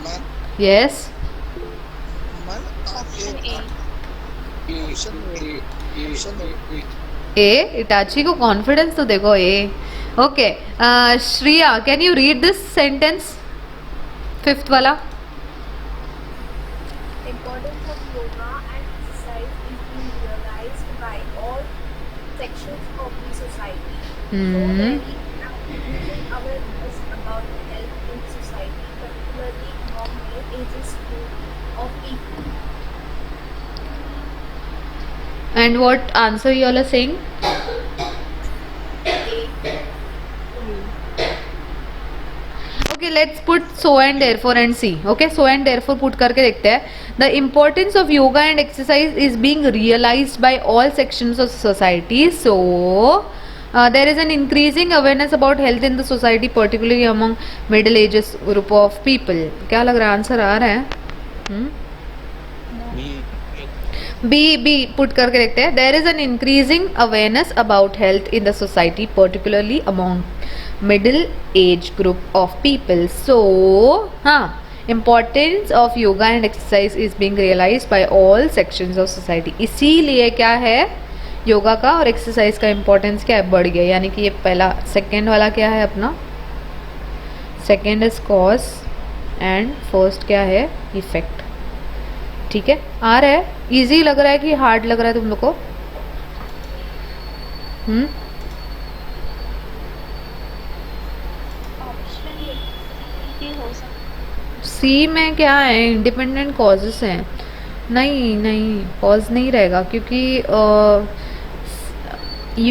Speaker 7: मैम.
Speaker 1: यस.
Speaker 7: मैम आप
Speaker 5: option A.
Speaker 7: Option A. Option A.
Speaker 1: A. इटाची को कॉन्फिडेंस तो देखो. A. Okay. Shreya can you read this sentence, fifth वाला?
Speaker 4: Importance of yoga and exercise is being realized by all sections of the society. So there is increasing awareness about health in society, particularly among male ages group of people.
Speaker 1: And what answer you all are saying? Okay, let's put so and therefore and see. Okay, so and therefore put करके देखते हैं. The importance of yoga and exercise is being realized by all sections of society. So there is an increasing awareness about health in the society, particularly among middle ages group of people. क्या लग रहा है? Answer आ रहा है? B put करके देखते हैं. There is an increasing awareness about health in the society, particularly among middle age group of people. So हाँ, importance of yoga and exercise is being realised by all sections of society. इसीलिए क्या है, योगा का और exercise का importance क्या है, बढ़ गया. यानी कि ये पहला. सेकेंड वाला क्या है अपना? Second is cause and first क्या है? इफेक्ट. ठीक है, आ रहा है. इजी लग रहा है कि हार्ड लग रहा है तुम लोग को?
Speaker 5: ऑप्शन भी हो सकता
Speaker 1: सी में क्या है, इंडिपेंडेंट कॉजेस हैं। नहीं नहीं, कॉज नहीं रहेगा, क्योंकि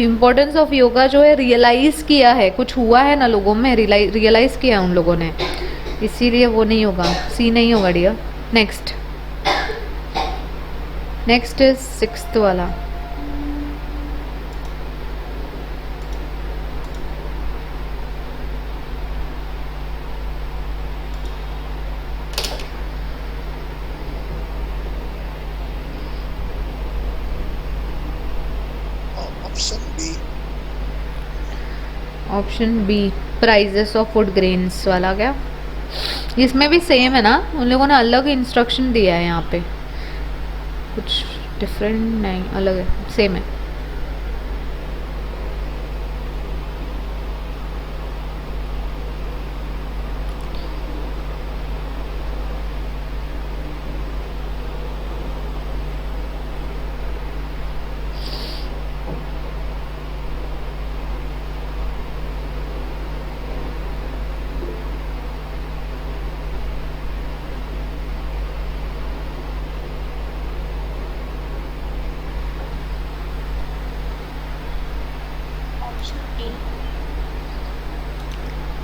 Speaker 1: इम्पोर्टेंस ऑफ योगा जो है रियलाइज़ किया है, कुछ हुआ है ना लोगों में, रियलाइज़ किया है उन लोगों ने, इसीलिए वो नहीं होगा, सी नहीं होगा dear. Next next is 6th वाला। Option B, prices of food grains वाला। क्या इसमें भी सेम है ना, उन लोगों ने अलग इंस्ट्रक्शन दिया है यहाँ पे, कुछ डिफरेंट नहीं, अलग है, सेम है।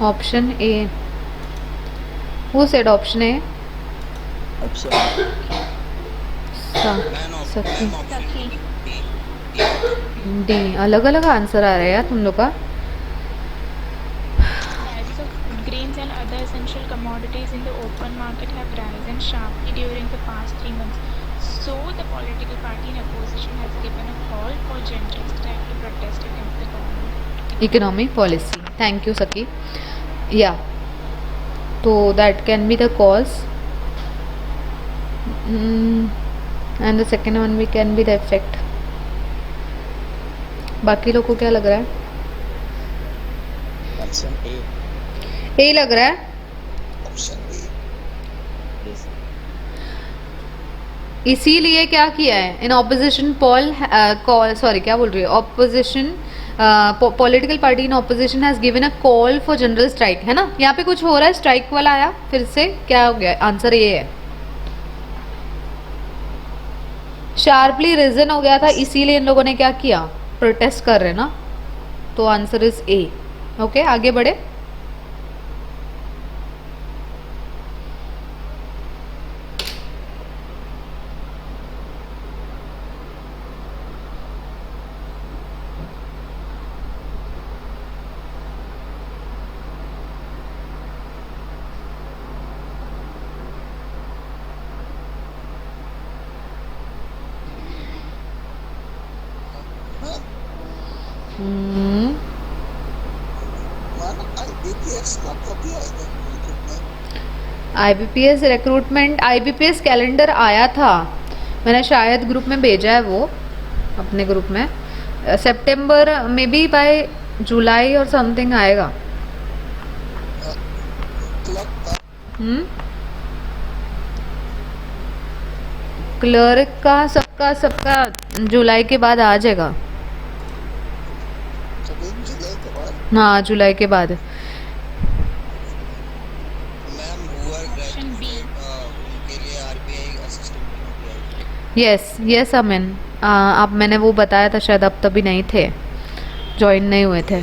Speaker 1: Option A, who said option A? D, अलग अलग आंसर आ रहा है यार तुम लोग का।
Speaker 5: Prices of food grains and other essential commodities in the open market have risen sharply during the past 3 months. So, the political party in opposition has given a call for general strike to protest against the government
Speaker 1: economic policy. Thank you, Saki. Yeah. So that can be the cause. And the second one we can be the effect. बाकी लोगों को क्या लग रहा है?
Speaker 8: Option
Speaker 1: ए लग रहा है। इसीलिए क्या किया है इन ऑपोजिशन पोल, सॉरी क्या बोल रही है, opposition political party in opposition has given a call for general strike, है ना। यहाँ पे कुछ हो रहा है, स्ट्राइक वाला आया फिर से, क्या हो गया? आंसर ये है, शार्पली रीजन हो गया था, इसीलिए इन लोगों ने क्या किया, प्रोटेस्ट कर रहे ना। तो आंसर इज ए। ओके, आगे बढ़े। IBPS रिक्रूटमेंट, IBPS कैलेंडर आया था, मैंने शायद ग्रुप में भेजा है वो, अपने ग्रुप में, सितंबर में बी बाय जुलाई और समथिंग आएगा। क्लर्क का सबका जुलाई के बाद आ जाएगा। हाँ, जुलाई के बाद। यस अमिन, आप मैंने वो बताया था शायद, अब तभी नहीं थे, ज्वाइन नहीं हुए थे।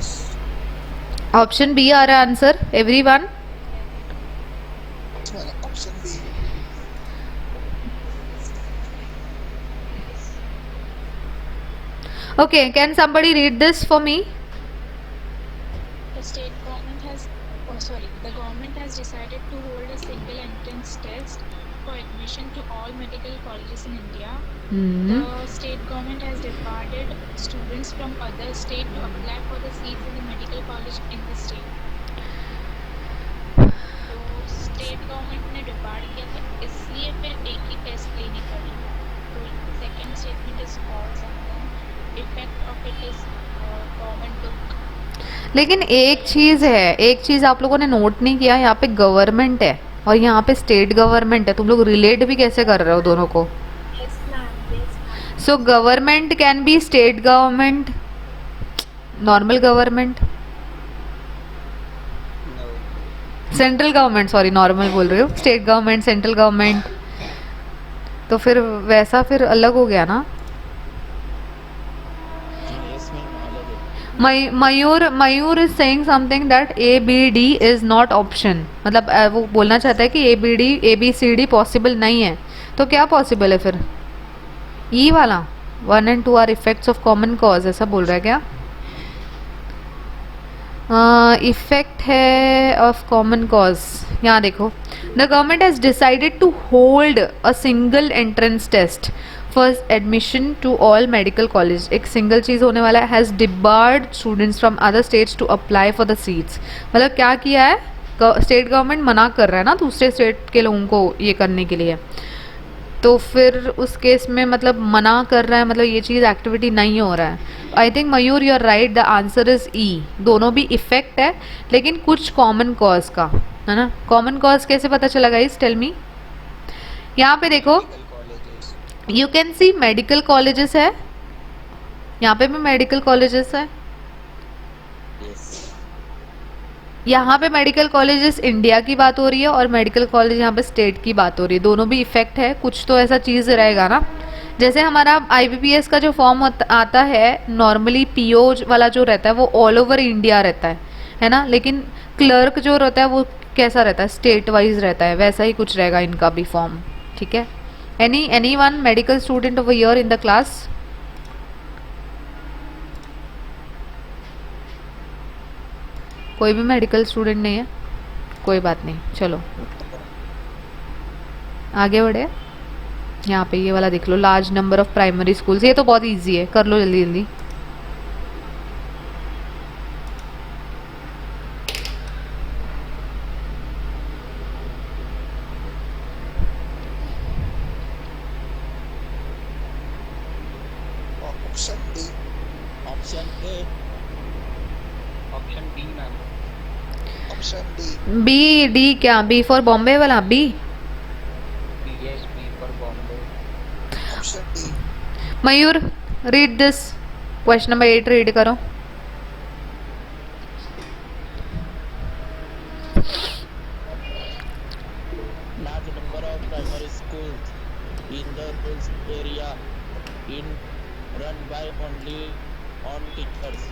Speaker 1: ऑप्शन बी आ रहा है answer, everyone. Okay, can somebody read this for me?
Speaker 5: The government has decided to hold a single entrance test for admission to all medical colleges in India. The state government has debarred students from other states to apply for the seats in the medical college in the state. तो state government ने debarred किया था, इसलिए फिर एक ही test लेनी पड़ी। तो second statement is false and then effect of it is government took।
Speaker 1: लेकिन एक चीज़ आप लोगों ने नोट नहीं किया, यहाँ पे गवर्नमेंट है और यहाँ पे स्टेट गवर्नमेंट है, तुम लोग रिलेट भी कैसे कर रहे हो दोनों को? So government can be state government, normal government. Central government, sorry normal बोल रही हूँ, स्टेट गवर्नमेंट, सेंट्रल गवर्नमेंट, तो फिर वैसा फिर अलग हो गया ना। Mayur is saying something that ABD is not option, मतलब वो बोलना चाहता है कि ABCD पॉसिबल नहीं है, तो क्या पॉसिबल है फिर? ई वाला 1 and 2 are effects of common cause, ऐसा बोल रहा है क्या? इफेक्ट है ऑफ कॉमन कॉज, यहाँ देखो, the government has decided to hold a single entrance test first admission to all medical college. एक सिंगल चीज़ होने वाला है, has debarred students from other states to apply for the seats. मतलब क्या किया है, स्टेट गवर्नमेंट मना कर रहा है ना दूसरे स्टेट के लोगों को ये करने के लिए, तो फिर उस केस में मतलब मना कर रहा है, मतलब ये चीज़ एक्टिविटी नहीं हो रहा है। I think Mayur you are right, the answer is E. दोनों भी इफेक्ट है लेकिन कुछ कॉमन कॉज का है ना। कॉमन कॉज कैसे पता चला गाइस, टेल मी। यहाँ पे देखो, you can see medical colleges है, यहाँ पे भी मेडिकल कॉलेजेस है, यहाँ पे मेडिकल कॉलेजेस इंडिया की बात हो रही है और मेडिकल कॉलेज यहाँ पे स्टेट की बात हो रही है, दोनों भी इफेक्ट है। कुछ तो ऐसा चीज़ रहेगा ना, जैसे हमारा IBPS का जो फॉर्म आता है नॉर्मली, PO वाला जो रहता है वो ऑल ओवर इंडिया रहता है ना, लेकिन क्लर्क जो रहता है वो कैसा रहता है, स्टेट वाइज रहता है, वैसा ही कुछ रहेगा इनका भी फॉर्म, ठीक है। Any one medical student of year in the class? कोई भी मेडिकल स्टूडेंट नहीं है, कोई बात नहीं, चलो आगे बढ़े। यहाँ पे ये वाला देख लो, large number of primary schools, ये तो बहुत इजी है, कर लो जल्दी जल्दी।
Speaker 7: Option D.
Speaker 8: Option A,
Speaker 2: option D ma'am.
Speaker 7: Option D.
Speaker 1: B, D क्या, बी फॉर बॉम्बे वाला, B?
Speaker 2: Yes, B for Bombay.
Speaker 7: Option D.
Speaker 1: Mayur read this, question number 8 read करो।
Speaker 8: large number of primary schools in the rural area in run by only on teachers.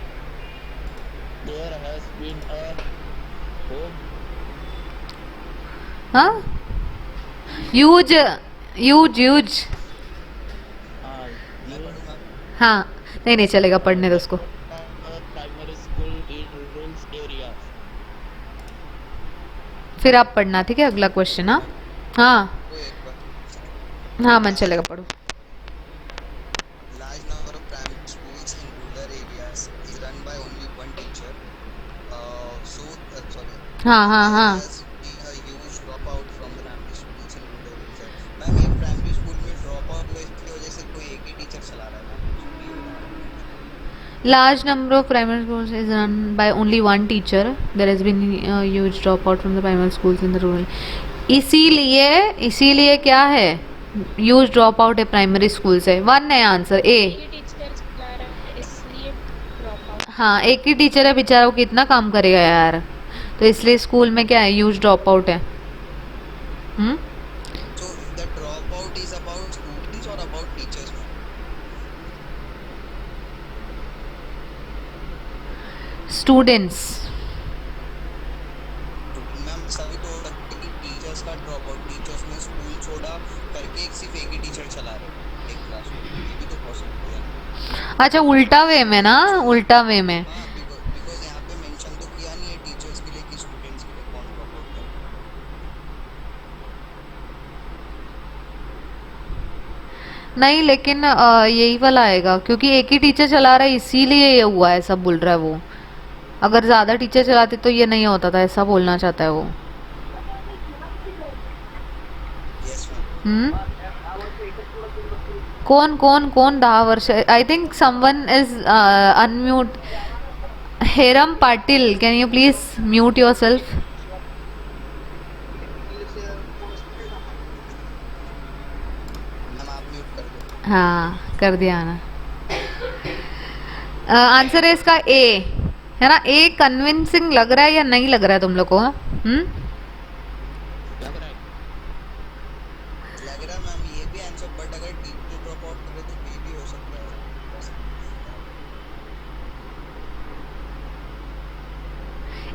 Speaker 8: There has been a home
Speaker 1: हाँ, use use use, हाँ नहीं नहीं चलेगा, पढ़ने दो उसको।
Speaker 8: primary school in rural areas.
Speaker 1: फिर आप पढ़ना, ठीक है, अगला क्वेश्चन। हाँ हाँ
Speaker 7: वो एक बार।
Speaker 1: हाँ, मन चलेगा, पढ़ो।
Speaker 8: Large number of primary schools in rural areas is run by only one teacher.
Speaker 1: हाँ हाँ हाँ,
Speaker 8: There's been a huge dropout from the primary schools in rural areas. Ma'am ये प्राइमरी स्कूल में ड्रॉप आउट हुए इसकी वजह से कोई एक ही टीचर चला रहा है ma'am.
Speaker 1: large number of primary schools is run by only one teacher. There has been a huge dropout from the primary schools in the rural. इसीलिए क्या है, ह्यूज ड्रॉप आउट है प्राइमरी स्कूल से। 1 है answer, ए।
Speaker 5: ये teacher चला रहा है इसलिए ड्रॉप आउट।
Speaker 1: हाँ, एक ही टीचर है बेचारा, वो कितना काम करेगा यार, तो इसलिए स्कूल में क्या है, ह्यूज ड्रॉप आउट है।
Speaker 8: So the dropout is about students or about teachers?
Speaker 1: Students.
Speaker 8: Ma'am सभी तो टीचर्स का ड्रॉपआउट, टीचर्स ने स्कूल छोड़ा करके सिर्फ एक ही टीचर चला रहे एक क्लास में, ये भी तो पॉसिबल है।
Speaker 1: अच्छा, उल्टा वे में ना, उल्टा वे में।
Speaker 8: हाँ, बिकॉज यहाँ पे मेंशन तो किया नहीं है टीचर्स के लिए कि स्टूडेंट्स के लिए कौन ड्रॉपआउट कर।
Speaker 1: नहीं लेकिन यही वाला आएगा, क्योंकि एक ही टीचर चला रहा है इसीलिए ये हुआ है, सब बोल रहा है वो। अगर ज़्यादा टीचर चलाते तो ये नहीं होता था, ऐसा बोलना चाहता है वो।
Speaker 8: Yes ma'am.
Speaker 1: कौन कौन कौन 10 वर्ष, I think someone is unmute. Heram Patil, can you please mute yourself?
Speaker 8: Ma'am आप म्यूट कर दो।
Speaker 1: हाँ, कर दिया ना। आंसर है इसका ए, है ना। ए कन्विंसिंग लग रहा है या नहीं लग रहा है तुम लोग को?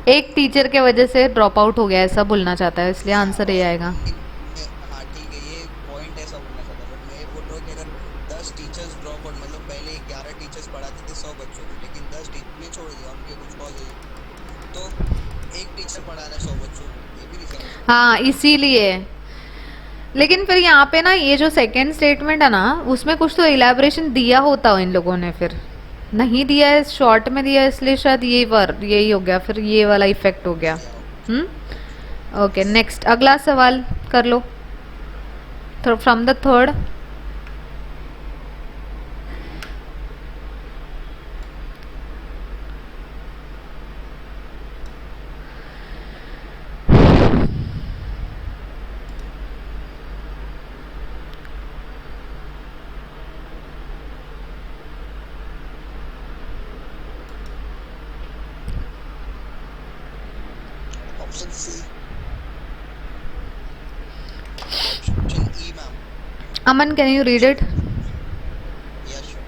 Speaker 1: एक टीचर के वजह से ड्रॉप आउट हो गया ऐसा बोलना चाहता है, इसलिए आंसर ये आएगा।
Speaker 8: हाँ ठीक है, ये पॉइंट ऐसा बोलना चाहता, बट मैं ये बोल रहा हूँ कि अगर 10 टीचर्स ड्रॉप आउट, मतलब पहले 11 टीचर्स पढ़ाते थे 100 बच्चों को, लेकिन 10 टीचर ने छोड़ दिया उनके कुछ कॉलेज, तो एक टीचर पढ़ा रहा है 100 बच्चों, ये भी रीजन है।
Speaker 1: हाँ इसीलिए, लेकिन फिर यहाँ पे ना ये जो सेकंड स्टेटमेंट है ना, उसमें कुछ तो इलेबोरेशन दिया होता इन लोगों ने, फिर नहीं दिया है, शॉर्ट में दिया है, इसलिए शायद यही हो गया, फिर ये वाला इफेक्ट हो गया। ओके नेक्स्ट, अगला सवाल कर लो from the third.
Speaker 7: Option C.
Speaker 8: Option E ma'am.
Speaker 1: Aman, can you read it?
Speaker 8: Yeah, sure.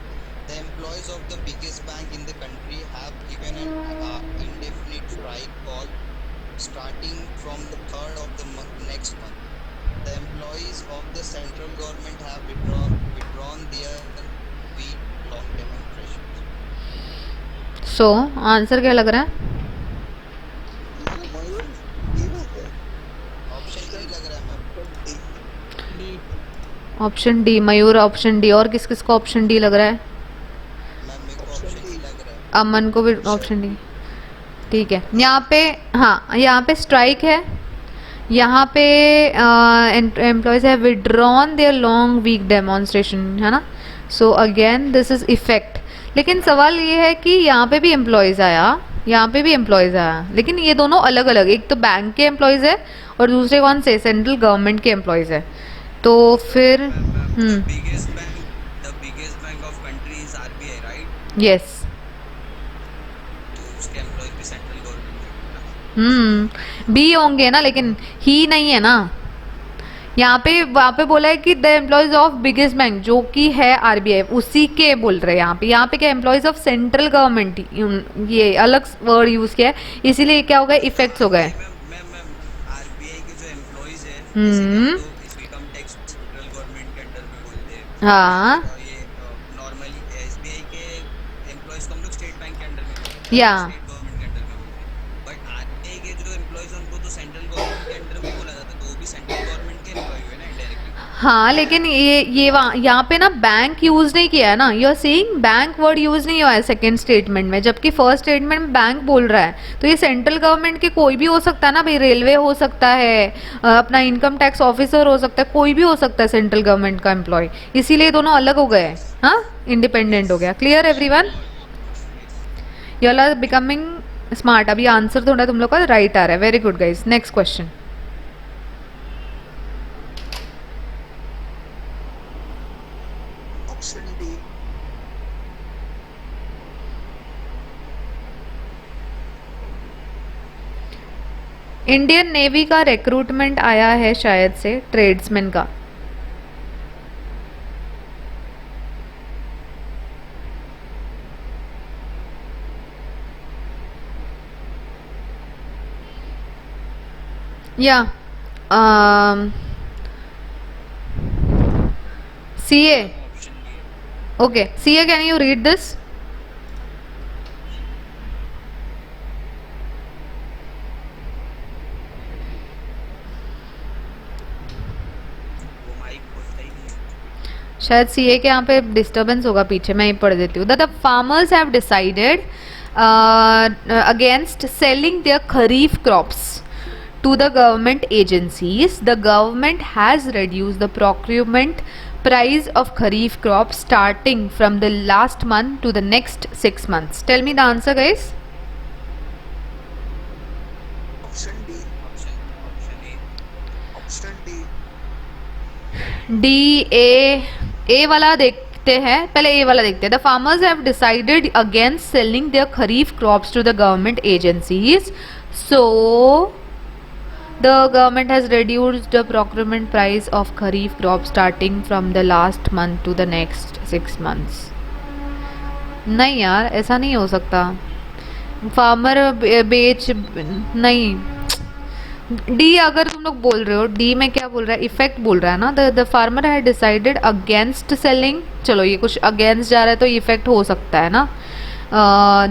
Speaker 8: The employees of the biggest bank in the country have given an indefinite strike call starting from the 3rd of the next month. The employees of the central government have withdrawn their week-long demonstrations.
Speaker 1: So, answer क्या लग रहा है?
Speaker 7: मयूर ये बात है।
Speaker 8: Option E लग रहा है मैम।
Speaker 1: ऑप्शन डी, मयूर ऑप्शन डी, और किस किस को ऑप्शन डी लग रहा है?
Speaker 8: मैम मेरे को ऑप्शन ई लग रहा है।
Speaker 1: अमन को भी ऑप्शन डी, ठीक है। यहाँ पे हाँ, यहाँ पे स्ट्राइक है, यहाँ पे employees have withdrawn their long week demonstration, है ना। So again this is effect, लेकिन सवाल ये है कि यहाँ पे भी एम्प्लॉयज आया, यहाँ पे भी एम्प्लॉयज आया, लेकिन ये दोनों अलग अलग, एक तो बैंक के एम्प्लॉयज है और दूसरे कौन से सेंट्रल गवर्नमेंट के एम्प्लॉयज है। तो फिर
Speaker 8: biggest bank of country is RBI, right?
Speaker 1: Yes,
Speaker 8: तो उसके एम्प्लॉय भी सेंट्रल गवर्नमेंट।
Speaker 1: बी होंगे ना, लेकिन ही नहीं है ना। यहाँ पे वहाँ पे बोला है कि the employees of biggest bank, जो कि है आरबीआई, उसी के बोल रहे हैं यहाँ पे क्या एम्प्लॉयज ऑफ सेंट्रल गवर्नमेंट, ये अलग वर्ड यूज किया है, इसीलिए क्या हो गए, इफेक्ट्स हो गए।
Speaker 8: मैम आरबीआई के जो एम्प्लॉइज है, इनकम टैक्स सेंट्रल गवर्नमेंट के अंडर में बोलते हैं।
Speaker 1: हाँ
Speaker 8: ये नॉर्मली एसबीआई के एम्प्लॉइज को हम लोग स्टेट बैंक के अंडर में बोलते हैं,
Speaker 1: या
Speaker 8: स्टेट गवर्नमेंट के अंडर में बोलते हैं। बट आरबीआई के जो एम्प्लॉइज उनको तो सेंट्रल गवर्नमेंट के अंडर में बोला जाता है, तो वो भी सेंट्रल गवर्नमेंट के एम्प्लॉय हुए ना इनडायरेक्टली।
Speaker 1: हाँ, लेकिन ये यहाँ पे ना बैंक यूज नहीं किया है ना, you are saying bank word use नहीं हुआ है सेकंड स्टेटमेंट में, जबकि फर्स्ट स्टेटमेंट में बैंक बोल रहा है। तो ये सेंट्रल गवर्नमेंट के कोई भी हो सकता है ना भाई, रेलवे हो सकता है, अपना इनकम टैक्स ऑफिसर हो सकता है, कोई भी हो सकता है सेंट्रल गवर्नमेंट का एम्प्लॉय, इसीलिए दोनों अलग हो गए। हाँ, इंडिपेंडेंट हो गया। Clear everyone? You all are becoming smart. अभी आंसर थोड़ा तुम लोग का राइट आ रहा है। Very good guys. Next question.
Speaker 7: Option D.
Speaker 1: Indian navy का रिक्रूटमेंट आया है शायद से ट्रेड्समैन का। या CA. Okay CA, can you read this? शायद सीए के यहाँ पे डिस्टर्बेंस होगा पीछे, मैं ही पढ़ देती हूँ। The farmers have decided against selling their kharif crops to the government agencies. The government has reduced the procurement price of kharif crops starting from the last month to the next 6 months. Tell me the answer guys.
Speaker 7: Option D. Option D.
Speaker 1: D A वाला देखते हैं, पहले ए वाला देखते हैं। The farmers have decided against selling their kharif crops to the government agencies. So the government has reduced the procurement price of kharif crop starting from the last month to the next 6 months. नहीं यार, ऐसा नहीं हो सकता। Farmer बेच नहीं, D अगर तुम लोग बोल रहे हो, डी में क्या बोल रहा है, इफेक्ट बोल रहा है ना, the farmer had decided against selling, चलो ये कुछ अगेंस्ट जा रहा है तो इफेक्ट हो सकता है ना,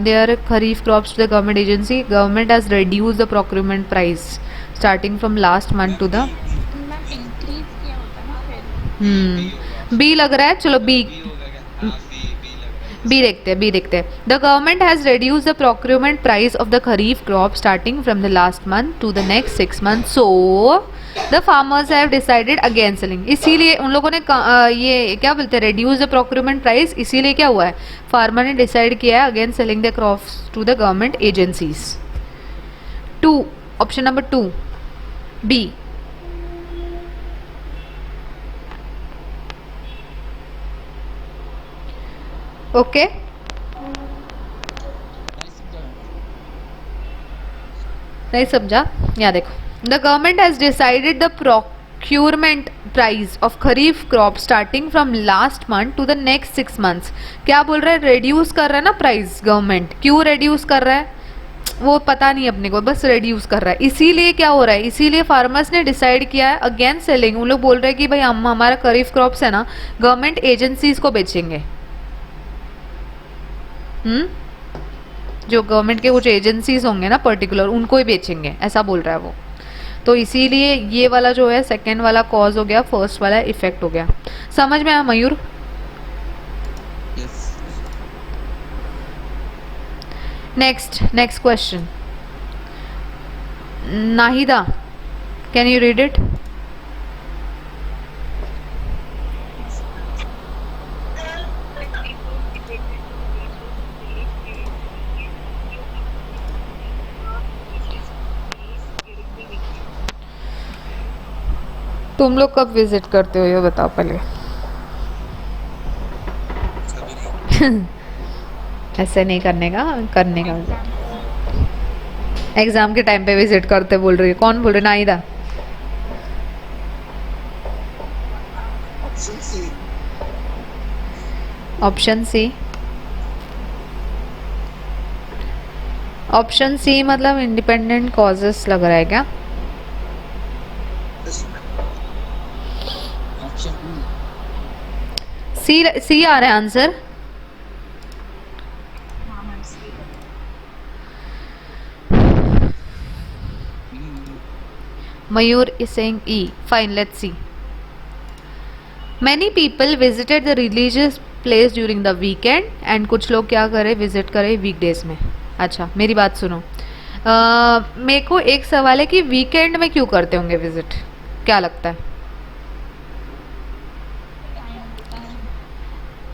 Speaker 1: there kharif crops to the government agency, government has reduce the procurement price starting from last month to the,
Speaker 5: ma'am increase किया होता ना फिर।
Speaker 1: बी लग रहा है, चलो बी,
Speaker 8: बी होगा क्या? हाँ बी लग रहा है।
Speaker 1: बी देखते हैं, बी देखते हैं। The government has reduce the procurement price of the kharif crop starting from the last month to the next 6 month, so the farmers have decided against selling, इसीलिए उन लोगों ने ये क्या बोलते हैं, रिड्यूस द प्रोक्यूरमेंट प्राइस, इसीलिए क्या हुआ है, फार्मर ने डिसाइड किया है against selling the crops to the government agencies. 2 option number 2 B. Okay नहीं समझा, यहाँ देखो, the government has decided the procurement price of kharif crop starting from last month to the next 6 months, क्या बोल रहा है, रिड्यूस कर रहा है ना प्राइस गवर्नमेंट, क्यों रिड्यूस कर रहा है वो पता नहीं अपने को, बस रिड्यूस कर रहा है, इसीलिए क्या हो रहा है, इसीलिए फार्मर्स ने डिसाइड किया है अगेंस्ट सेलिंग, उन लोग बोल रहे हैं कि भाई हम हमारा खरीफ क्रॉप्स है ना गवर्नमेंट एजेंसीज को बेचेंगे, जो गवर्नमेंट के कुछ एजेंसीज होंगे ना पर्टिकुलर, उनको ही बेचेंगे, ऐसा बोल रहा है वो, तो इसीलिए ये वाला जो है सेकंड वाला कॉज हो गया, फर्स्ट वाला इफेक्ट हो गया। समझ में आया Mayur? Next question, Nahida can you read it? तुम लोग कब विजिट करते हो ये बताओ पहले। ऐसे नहीं करने का एग्जाम के टाइम पे विजिट करते बोल रही है, कौन बोल रही? Naida.
Speaker 7: Option C.
Speaker 1: Option C, option C मतलब इंडिपेंडेंट कॉजेस लग रहा है क्या? सी आ रहा है answer. Mayur is saying E. Fine, let's see. Many people visited the religious place during the weekend and कुछ लोग क्या करे, विजिट करे वीकडेज में। अच्छा मेरी बात सुनो, मेरे को एक सवाल है कि वीकेंड में क्यों करते होंगे विजिट, क्या लगता है?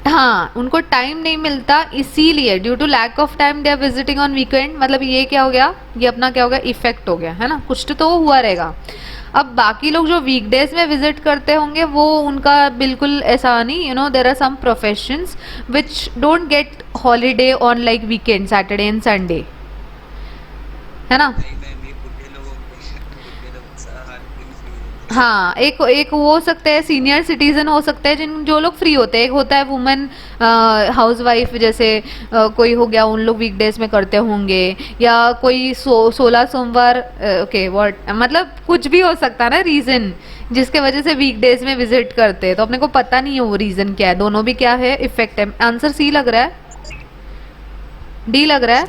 Speaker 1: हाँ उनको टाइम नहीं मिलता, इसीलिए due to lack of time they are visiting on weekend, मतलब ये क्या हो गया, ये अपना क्या हो गया, इफेक्ट हो गया है ना, कुछ तो हुआ रहेगा। अब बाकी लोग जो वीकडेज में विजिट करते होंगे वो उनका बिल्कुल ऐसा नहीं, you know there are some professions which don't get holiday on like weekend, Saturday and Sunday, है ना। हाँ एक वो हो सकते हैं सीनियर सिटीजन हो सकते हैं जिन जो लोग फ्री होते हैं, एक होता है वुमेन हाउस वाइफ जैसे कोई हो गया, उन लोग वीकडेज में करते होंगे, या कोई 16 सोमवार, ओके व्हाट मतलब कुछ भी हो सकता है ना रीज़न जिसके वजह से वीकडेज में विजिट करते हैं, तो अपने को पता नहीं है वो रीज़न क्या है, दोनों भी क्या है, इफेक्ट है। आंसर सी लग रहा है, डी लग रहा है,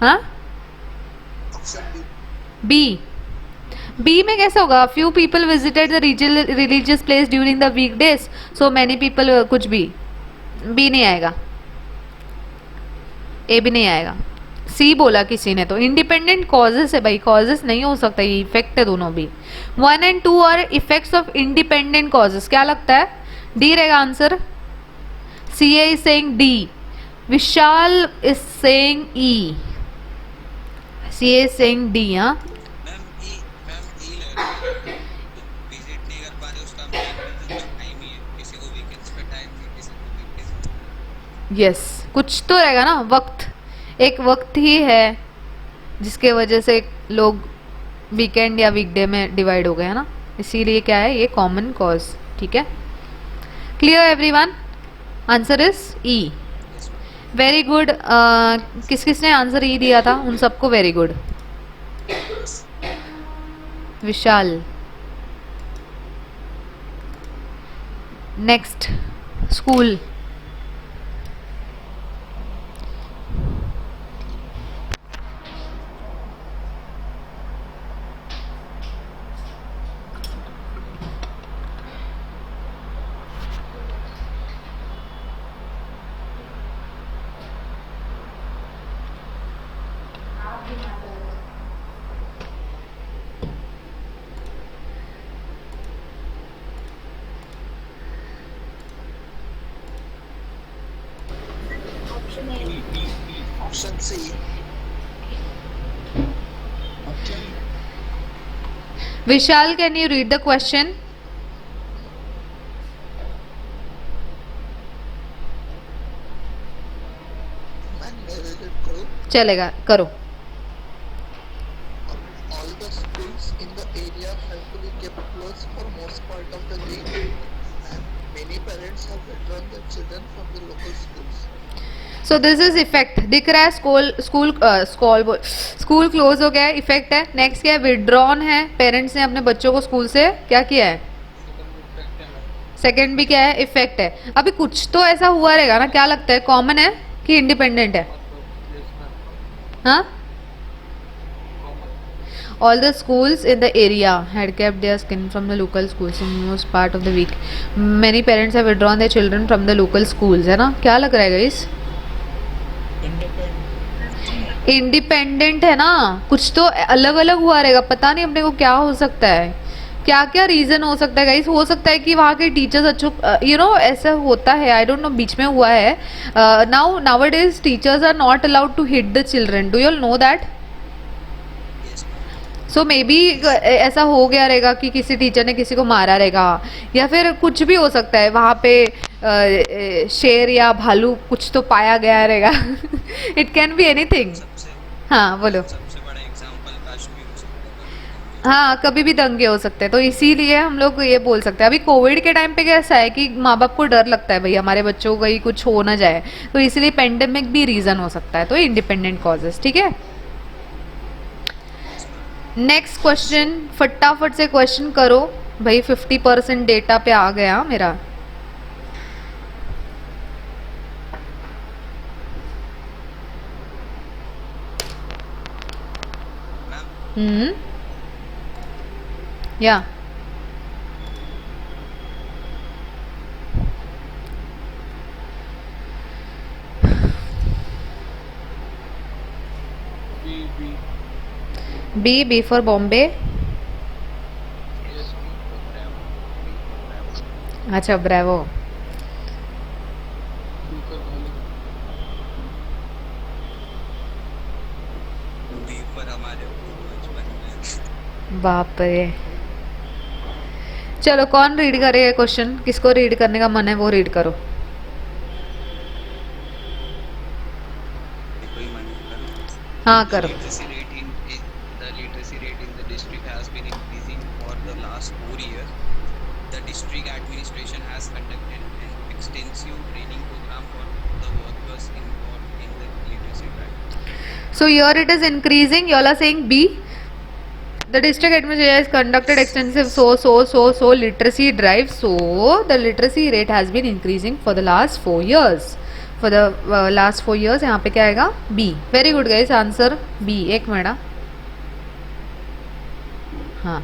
Speaker 1: हाँ बी। बी में कैसे होगा, few people visited the religious place during the weekdays so many people, कुछ भी, बी नहीं आएगा, ए भी नहीं आएगा, सी बोला किसी ने, तो इंडिपेंडेंट कॉजेस है भाई, कॉजेस नहीं हो सकता, ये इफेक्ट है दोनों भी। 1 and 2 are effects of independent causes, क्या लगता है डी रहेगा answer. C A is saying D, Vishal is saying E, C A is saying D. हाँ यस कुछ तो रहेगा ना, वक्त एक वक्त ही है जिसके वजह से लोग वीकेंड या वीकडे में डिवाइड हो गए है ना, इसीलिए क्या है ये कॉमन कॉज। ठीक है, clear everyone? Answer is E. Very good. किस किसने आंसर ई दिया था उन सबको very good. Vishal. Next school.
Speaker 4: Option A.
Speaker 7: Option C. Option
Speaker 1: Vishal, can you read the question?
Speaker 7: man narrated code.
Speaker 1: चलेगा, करो.
Speaker 7: All the schools in the area have to be kept closed for most part of the day, and many parents have withdrawn their children from the local schools.
Speaker 1: So this is effect. दिख रहा है school close हो गया है, effect है. Next क्या है? Withdrawn है. पेरेंट्स ने अपने बच्चों को स्कूल से क्या किया है? सेकंड भी क्या है? इफेक्ट है. अभी कुछ तो ऐसा हुआ रहेगा ना, क्या लगता है? कॉमन है कि इंडिपेंडेंट है? हाँ, all the schools in the area had kept their skin from the local schools in most part of the week. Many parents have withdrawn their children from the local schools. है ना? क्या लग रहा है guys? Independent है ना. कुछ तो अलग अलग हुआ रहेगा, पता नहीं अपने को क्या हो सकता है. क्या क्या रीजन हो सकता है गाइस? हो सकता है कि वहाँ के टीचर्स अच्छे, यू नो, ऐसा होता है. आई डोंट नो, बीच में हुआ है. Nowadays teachers are not allowed to hit the children. Do you all know that? So maybe ऐसा हो गया रहेगा कि किसी टीचर ने किसी को मारा रहेगा, या फिर कुछ भी हो सकता है. वहाँ पे शेर या भालू कुछ तो पाया गया रहेगा. It can be anything. हाँ बोलो.
Speaker 8: सबसे बड़ा एग्जांपल कश्मीर हो सकता है.
Speaker 1: हाँ, कभी भी दंगे हो सकते हैं, तो इसीलिए हम लोग ये बोल सकते हैं. अभी कोविड के टाइम पे कैसा है कि माँ बाप को डर लगता है भाई हमारे बच्चों को कहीं कुछ हो ना जाए, तो इसलिए पेंडेमिक भी रीज़न हो सकता है. तो इंडिपेंडेंट कॉजेस. ठीक है. नेक्स्ट क्वेश्चन, फटाफट से क्वेश्चन करो भाई. 50% डेटा पे आ गया मेरा. या B for Bombay. अच्छा, ब्रेवो.
Speaker 8: भी पर हमारे बचपन में.
Speaker 1: बाप रे. चलो, कौन रीड करेगा क्वेश्चन? किसको रीड करने का मन है वो रीड करो.
Speaker 8: कोई मन कर.
Speaker 1: हाँ करो.
Speaker 8: The literacy rate in the district has been increasing for the last 4 years. The district administration has conducted an extensive training program for the workers involved in the literacy drive.
Speaker 1: So here it is increasing. You all are saying B. The district administration has conducted extensive literacy drive. So the literacy rate has been increasing for the last 4 years. For the last 4 years, यहाँ पे क्या आएगा? B. Very good guys. Answer B. एक minute. हाँ.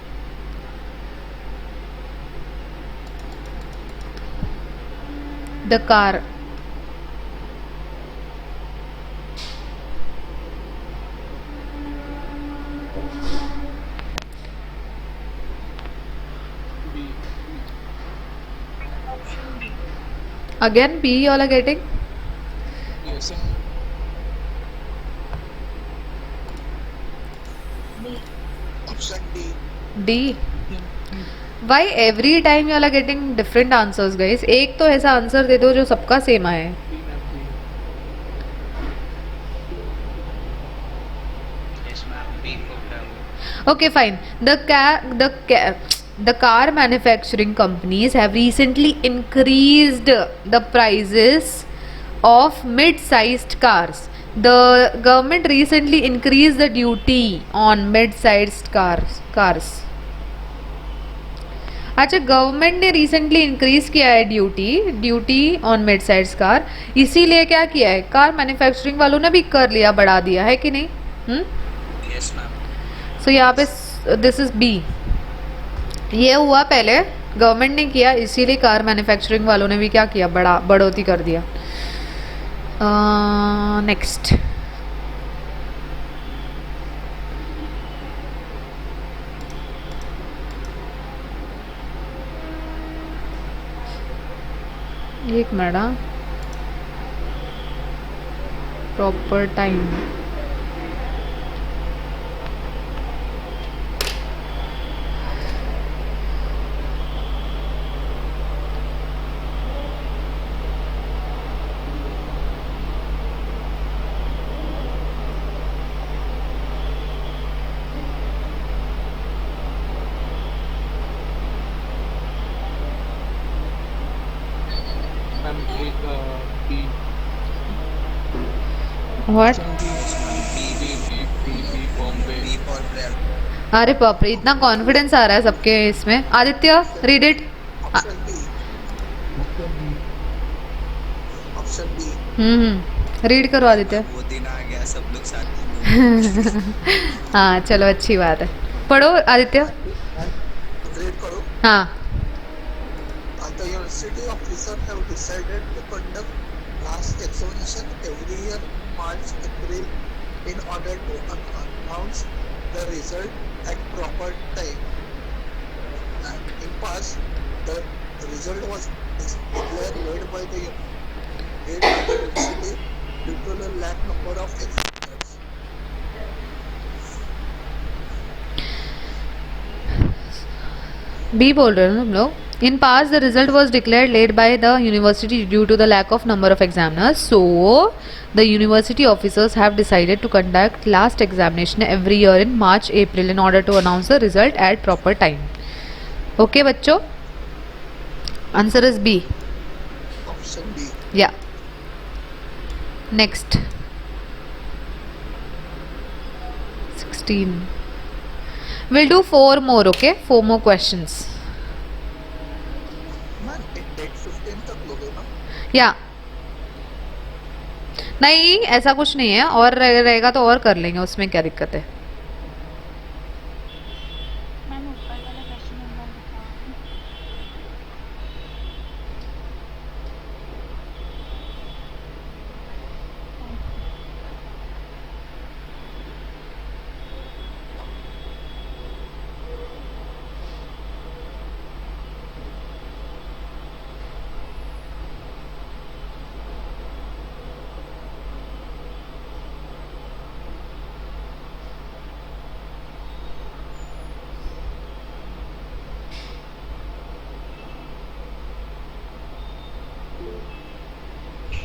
Speaker 1: The car. Again B you all are getting?
Speaker 3: Yes.
Speaker 7: Option D.
Speaker 1: D. Why every time you all are getting different answers guys? एक तो ऐसा answer दे दो जो सबका सेम आए.
Speaker 8: Yes ma'am. B for Bravo.
Speaker 1: Okay, fine. The car manufacturing companies have recently increased the prices of mid-sized cars. The government recently increased the duty on mid-sized cars. अच्छा, government ने recently increase किया है duty on mid size car, इसीलिए क्या किया है, car manufacturing वालों ने भी कर लिया, बढ़ा दिया है कि नहीं?
Speaker 8: Yes ma'am.
Speaker 1: सो यहाँ पे दिस इज बी, ये हुआ पहले गवर्नमेंट ने किया, इसीलिए कार मैन्युफैक्चरिंग वालों ने भी क्या किया, बढ़ोतरी कर दिया। नेक्स्ट, एक मिनट, प्रॉपर टाइम,
Speaker 3: मैम एक B
Speaker 1: what?
Speaker 3: B Bombay.
Speaker 8: B for bread.
Speaker 1: अरे बाप रे, इतना कॉन्फिडेंस आ रहा है सबके इसमें। Aditya, read it.
Speaker 7: Option B.
Speaker 1: Read करो आदित्य।
Speaker 8: वो दिन आ गया, सब लोग साथ में।
Speaker 1: हाँ चलो, अच्छी बात है, पढ़ो आदित्य।
Speaker 7: ग्रेड करो।
Speaker 1: हाँ,
Speaker 7: The university officers have decided to conduct last examination every year March April in order to announce the result at proper time. And in past, the result was declared late by the university due to the lack number of examiners.
Speaker 1: B बोल रहे हो ना तुम लोग? In past, the result was declared late by the university due to the lack of number of examiners. So, the university officers have decided to conduct last examination every year in March, April in order to announce the result at proper time. Okay, बच्चों? Answer is B.
Speaker 7: Option B.
Speaker 1: Yeah. Next. 16. We'll do 4 more, okay? 4 more questions.
Speaker 7: Man, date 15 तक लोगे ना?
Speaker 1: या नहीं, ऐसा कुछ नहीं है, और रहेगा तो और कर लेंगे, उसमें क्या दिक्कत है?
Speaker 5: मैम ऊपर वाला क्वेश्चन नंबर बताओ।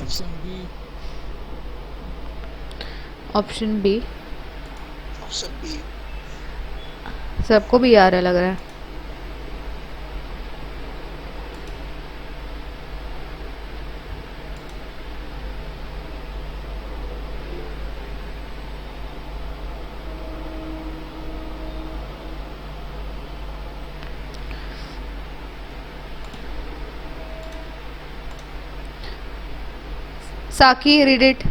Speaker 3: Option B.
Speaker 1: Option B
Speaker 7: Option B.
Speaker 1: सबको भी आ रहा है लग रहा है। Saki, read it.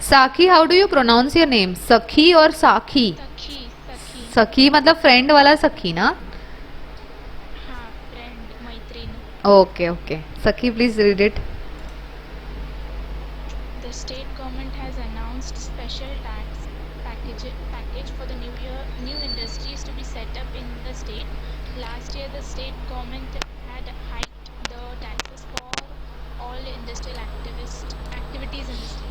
Speaker 1: Saki, how do you pronounce your name? Sakhi or Sakhi?
Speaker 5: सखी सखी
Speaker 1: सखी मतलब फ्रेंड वाला सखी ना?
Speaker 5: हाँ फ्रेंड मैत्रीण।
Speaker 1: ओके ओके, सखी please read it.
Speaker 5: The state government has announced special tax package for the new industries to be set up in the state. Last year, the state government had hiked the taxes for all industrial activities in the state.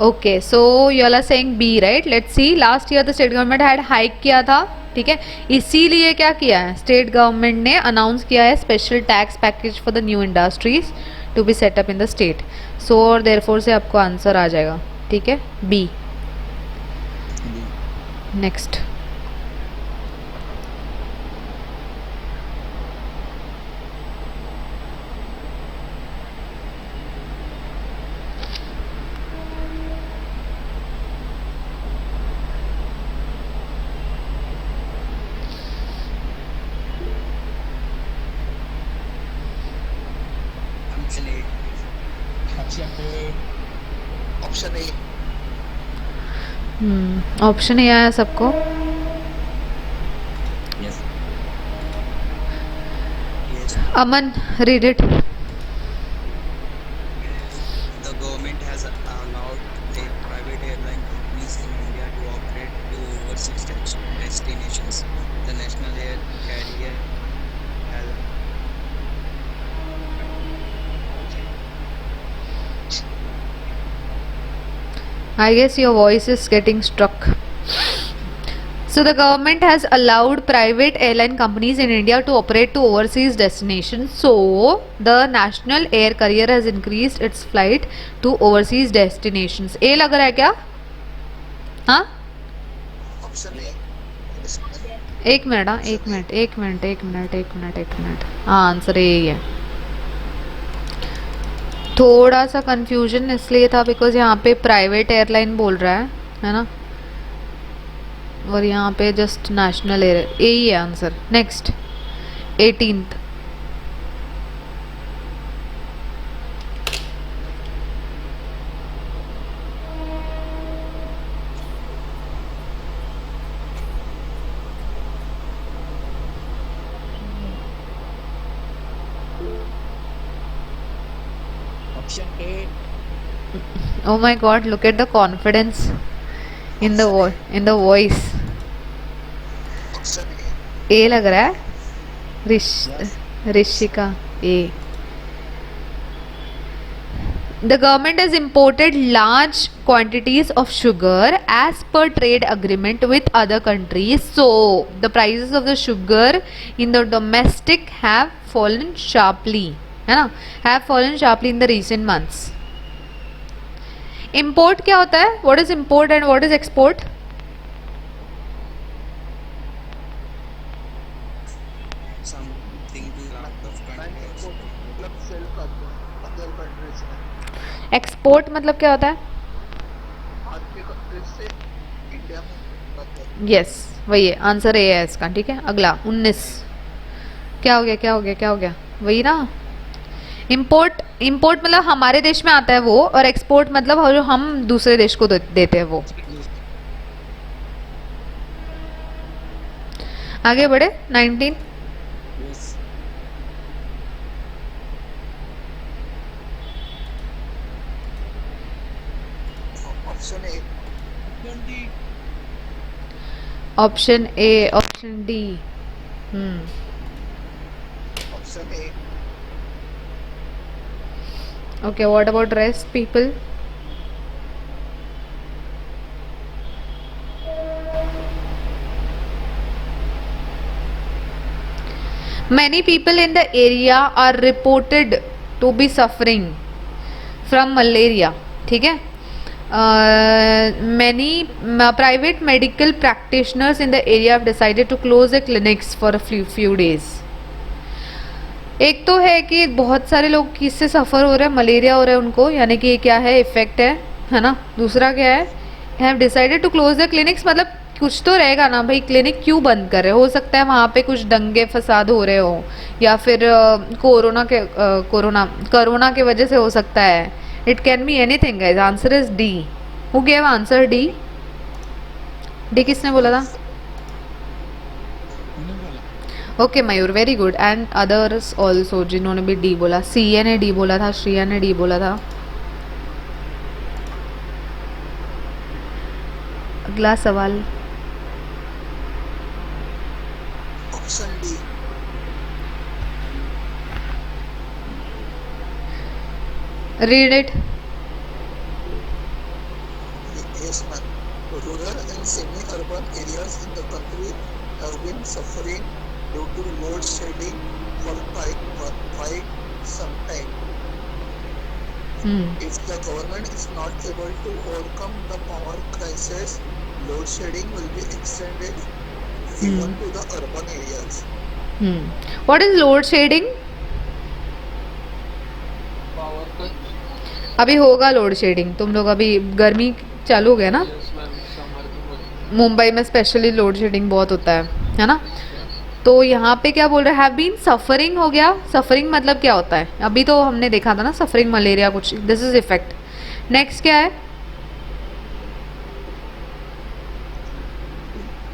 Speaker 1: Okay, so you are saying B, right? Let's see, last year the state government had hike किया था, ठीक है, इसीलिए क्या किया है, state government ने announce किया है special tax package for the new industries to be set up in the state. So और देयरफॉर से आपको आंसर आ जाएगा, ठीक है, B. Next,
Speaker 7: option A.
Speaker 1: Option A आया सबको।
Speaker 8: Yes. Yes.
Speaker 1: Aman read it.
Speaker 8: The government has allowed a private airline companies in India to operate to overseas destinations. The national air carrier has
Speaker 1: I guess your voice is getting struck. So the government has allowed private airline companies in India to operate to overseas destinations. So the national air carrier has increased its flight to overseas destinations. A लग रहा है क्या? हाँ?
Speaker 7: Option A.
Speaker 1: एक minute, हाँ एक minute. हाँ answer यही है। थोड़ा सा कंफ्यूजन इसलिए था बिकॉज यहाँ पे प्राइवेट एयरलाइन बोल रहा है ना, और यहाँ पे जस्ट नेशनल एयर, यही है answer. Next 18th।
Speaker 2: Option A.
Speaker 1: Oh my God! Look at the confidence in the voice.
Speaker 7: Option A.
Speaker 1: A लग रहा है। ऋषिका ए। The government has imported large quantities of sugar as per trade agreement with other countries. So the prices of the sugar in the domestic have fallen sharply. है ना? Have fallen sharply in the recent months. Import क्या होता है? What is import and what is export?
Speaker 8: something to lot of countries.
Speaker 7: मतलब cell करते हैं other countries में।
Speaker 1: Export मतलब क्या होता है?
Speaker 7: आपके कंट्रीज से इंडिया में करते हैं।
Speaker 1: यस वही है, आंसर ए है इसका। ठीक है, अगला 19। क्या हो गया? वही ना। इंपोर्ट मतलब हमारे देश में आता है वो, और एक्सपोर्ट मतलब जो हम दूसरे देश को देते हैं वो। आगे बढ़े 19।
Speaker 2: Yes.
Speaker 7: Option A.
Speaker 1: Option A, option D.
Speaker 7: Option A.
Speaker 1: Okay, what about rest people? Many people in the area are reported to be suffering from malaria. ठीक है? Many private medical practitioners in the area have decided to close the clinics for a few days. एक तो है कि बहुत सारे लोग किससे सफ़र हो रहे हैं, मलेरिया हो रहा है उनको, यानी कि क्या है, इफेक्ट है ना। दूसरा क्या है, have decided to close the clinics, मतलब कुछ तो रहेगा ना भाई, क्लिनिक क्यों बंद कर रहे हो सकता है वहाँ पे कुछ दंगे फसाद हो रहे हो, या फिर कोरोना के वजह से हो सकता है। It can be anything guys. Answer is D. Who gave answer D? D किसने बोला था? Okay Mayur, very good. And others also जिन्होंने भी डी बोला। सीए ने डी बोला था, श्रिया ने डी बोला था। अगला सवाल।
Speaker 7: Option D.
Speaker 1: Read it.
Speaker 7: Yes, ma'am. Rural and semi-urban areas in the country have been suffering due to load shedding for quite some time. If the government is not able to overcome the power crisis, load shedding will be extended even to the urban areas.
Speaker 1: What is load shedding?
Speaker 3: Power cut.
Speaker 1: अभी होगा load shedding. तुम लोग अभी गर्मी चालू हो गया ना,
Speaker 3: यस मैम, समर की
Speaker 1: मुंबई में स्पेशली लोड शेडिंग बहुत होता है ना। तो यहाँ पे क्या बोल रहे हैं, हैव बीन सफरिंग हो गया। सफरिंग मतलब क्या होता है, अभी तो हमने देखा था ना, सफरिंग मलेरिया कुछ, दिस इज इफेक्ट। नेक्स्ट क्या है?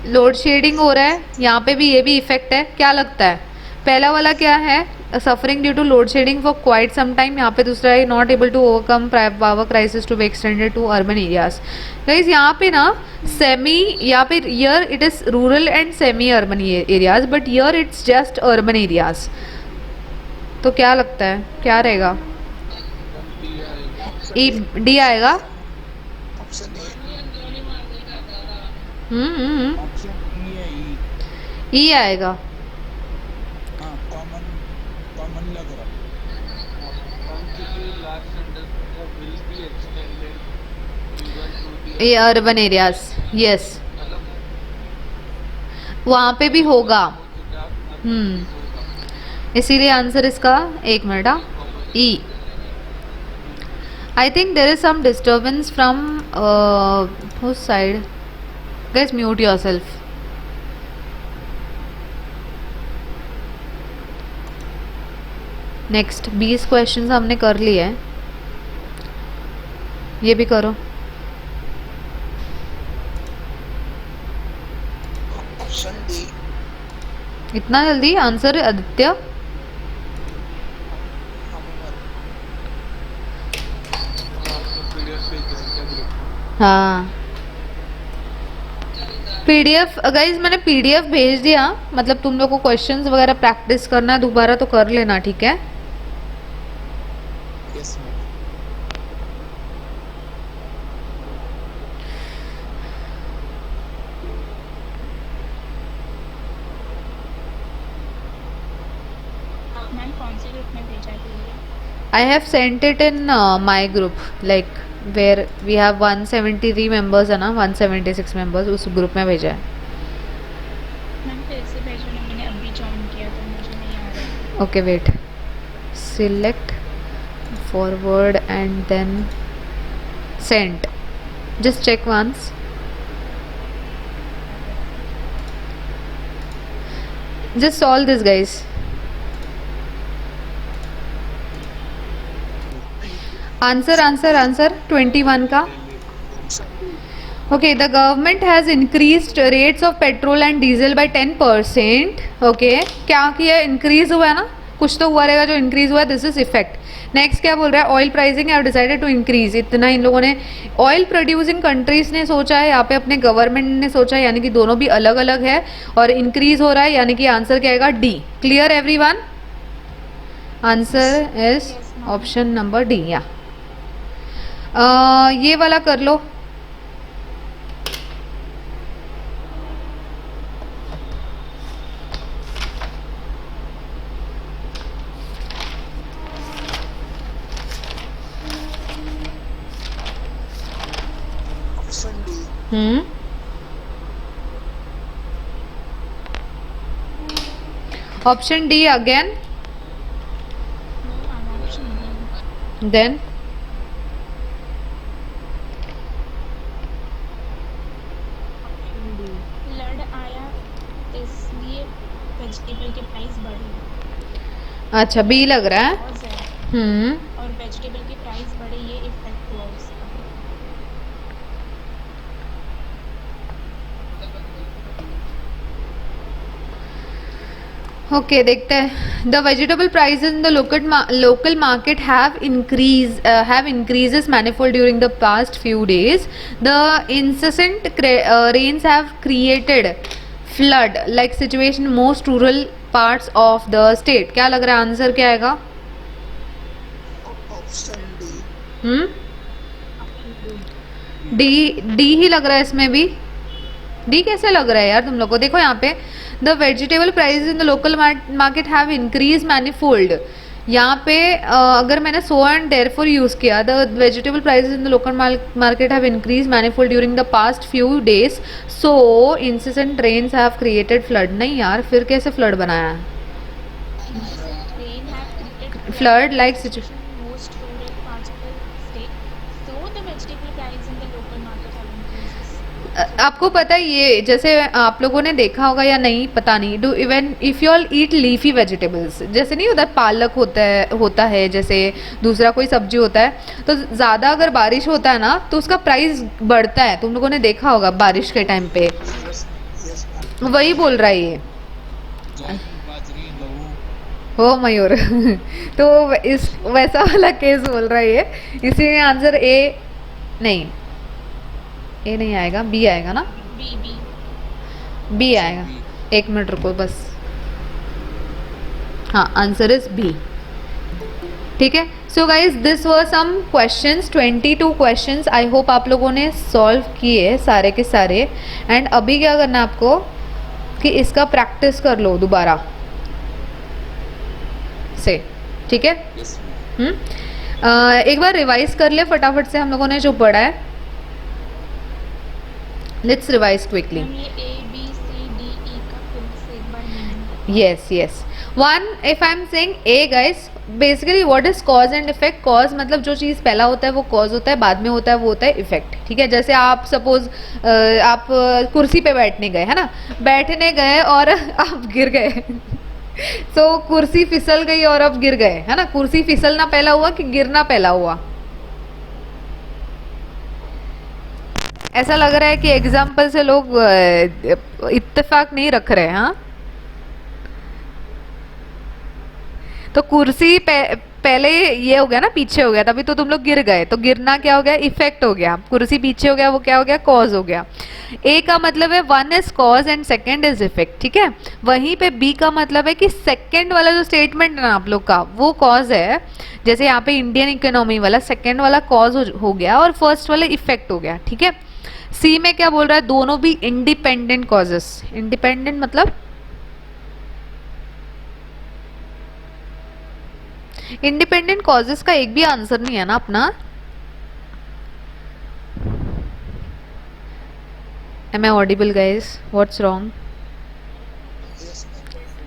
Speaker 1: लोड शेडिंग हो रहा है, यहाँ पे भी ये भी इफेक्ट है, क्या लगता है? पहला वाला क्या है? Suffering due to load shedding for quite some time, यहाँ पे दूसरा है not able to overcome power crisis to be extended to urban areas. Guys यहाँ पे ना सेमी, यहाँ पे here it is rural and semi urban areas, but here it's just urban areas. तो क्या लगता है, क्या रहेगा? डी आएगा।
Speaker 7: Option A.
Speaker 2: ऑप्शन ई है ई।
Speaker 1: ई आएगा।
Speaker 2: हाँ कॉमन लग रहा
Speaker 1: ये अर्बन एरियाज, यस वहाँ पे भी होगा। इसीलिए आंसर इसका, एक minute, E. I think there is some disturbance from whose side. Guys mute yourself. Next 20 questions हमने कर लिए हैं, ये भी करो।
Speaker 7: Option D.
Speaker 1: इतना जल्दी आंसर आदित्य? हाँ पीडीएफ गाइज मैंने पीडीएफ भेज दिया, मतलब तुम लोग को क्वेश्चंस वगैरह प्रैक्टिस करना है दोबारा तो कर लेना, ठीक है?
Speaker 7: Yes ma'am.
Speaker 5: मैम कौन से ग्रुप में भेजा है ये?
Speaker 1: I have sent it in my group, like where we have 173 members है ना, 176 members, उस ग्रुप में भेजा है।
Speaker 5: मैम फिर से भेजो ना, मैंने अभी ज्वाइन किया तो मुझे नहीं आ रहा।
Speaker 1: Okay, wait. Select, forward and then send. Just check once. Just solve this, guys. Answer 21 का। Okay, the government has increased rates of petrol and diesel by 10%. Okay, क्या किया? इंक्रीज हुआ है ना, कुछ तो हुआ रहेगा जो इंक्रीज हुआ है, दिस इज इफेक्ट। नेक्स्ट क्या बोल रहा है? Oil pricing have decided to increase. इतना इन लोगों ने, ऑयल प्रोड्यूसिंग कंट्रीज ने सोचा है, यहाँ पे अपने गवर्नमेंट ने सोचा है, यानी कि दोनों भी अलग अलग है और इंक्रीज हो रहा है, यानी कि आंसर क्या आएगा? D. Clear everyone? Answer is option number D. या ये वाला कर लो।
Speaker 7: Option D.
Speaker 1: Option D again, then
Speaker 5: flood आया इसलिए वेजिटेबल के प्राइस बढ़े
Speaker 1: अच्छा बी लग रहा है।
Speaker 5: बहुत ज़्यादा, और वेजिटेबल की प्राइस बढ़े, ये इफेक्ट हुआ उसका।
Speaker 1: ओके देखते हैं। The vegetable prices in the local market have increases manifold during the past few days. The incessant rains have created flood like situation in most rural parts of the state. क्या लग रहा है answer क्या आएगा?
Speaker 7: Option D.
Speaker 1: D ही लग रहा है इसमें भी। डी कैसे लग रहा है यार तुम लोग को? देखो यहाँ पे the vegetable prices in the local market have increase manifold. यहाँ पे अगर मैंने सो एंड देयरफॉर यूज़ किया, the vegetable prices in the local market have increase manifold during the past few days, so incessant rains have created flood. नहीं यार, फिर कैसे flood बनाया है?
Speaker 5: Rain have created
Speaker 1: flood like
Speaker 5: in most rural parts of the state, so the vegetable price in the local market have increases.
Speaker 1: आपको पता है ये, जैसे आप लोगों ने देखा होगा या नहीं पता नहीं, do even if you all eat leafy vegetables, जैसे नहीं होता पालक होता है जैसे दूसरा कोई सब्जी होता है, तो ज़्यादा अगर बारिश होता है ना तो उसका प्राइस बढ़ता है। तुम लोगों ने देखा होगा बारिश के टाइम पे।
Speaker 7: यस
Speaker 1: वही बोल रहा है ये।
Speaker 2: ज्वारी बाजरी गहू
Speaker 1: हो मयूर तो इस वैसा वाला केस बोल रहा है ये, इसीलिए आंसर ए नहीं, ए नहीं आएगा, बी आएगा ना,
Speaker 5: बी बी
Speaker 1: बी आएगा। एक मिनट रुको बस, हाँ आंसर इज बी। ठीक है, so guys this were some questions, 22 questions. I hope आप लोगों ने सॉल्व किए सारे के सारे। एंड अभी क्या करना है आपको कि इसका प्रैक्टिस कर लो दोबारा से, ठीक है। एक बार रिवाइज कर ले फटाफट से हम लोगों ने जो पढ़ा है। Let's revise quickly.
Speaker 5: मैम ये A B C D E का फिर से एक बार meaning.
Speaker 1: yes yes one if I'm saying a guys, basically what is cause and effect? cause मतलब जो चीज़ पहला होता है वो cause होता है, बाद में होता है वो होता है effect। ठीक है, जैसे आप सपोज आप कुर्सी पे बैठने गए है ना, बैठने गए और आप गिर गए तो कुर्सी फिसल गई और आप गिर गए है ना। कुर्सी फिसलना पहला हुआ कि गिरना पहला हुआ? ऐसा लग रहा है कि एग्जाम्पल से लोग इत्तेफाक नहीं रख रहे हैं। हाँ, तो कुर्सी पहले ये हो गया ना, पीछे हो गया, तभी तो तुम लोग गिर गए। तो गिरना क्या हो गया? इफेक्ट हो गया। कुर्सी पीछे हो गया, वो क्या हो गया? कॉज हो गया। ए का मतलब है one is cause and second is effect. ठीक है, वहीं पे बी का मतलब है कि सेकंड वाला जो स्टेटमेंट है ना आप लोग का, वो कॉज है। जैसे यहाँ पे इंडियन इकोनॉमी वाला सेकंड वाला कॉज हो गया और फर्स्ट वाला इफेक्ट हो गया। ठीक है, सी में क्या बोल रहा है? दोनों भी इंडिपेंडेंट कॉजेस। इंडिपेंडेंट मतलब इंडिपेंडेंट कॉजेस का एक भी आंसर नहीं है ना अपना। Am I audible guys? What's wrong?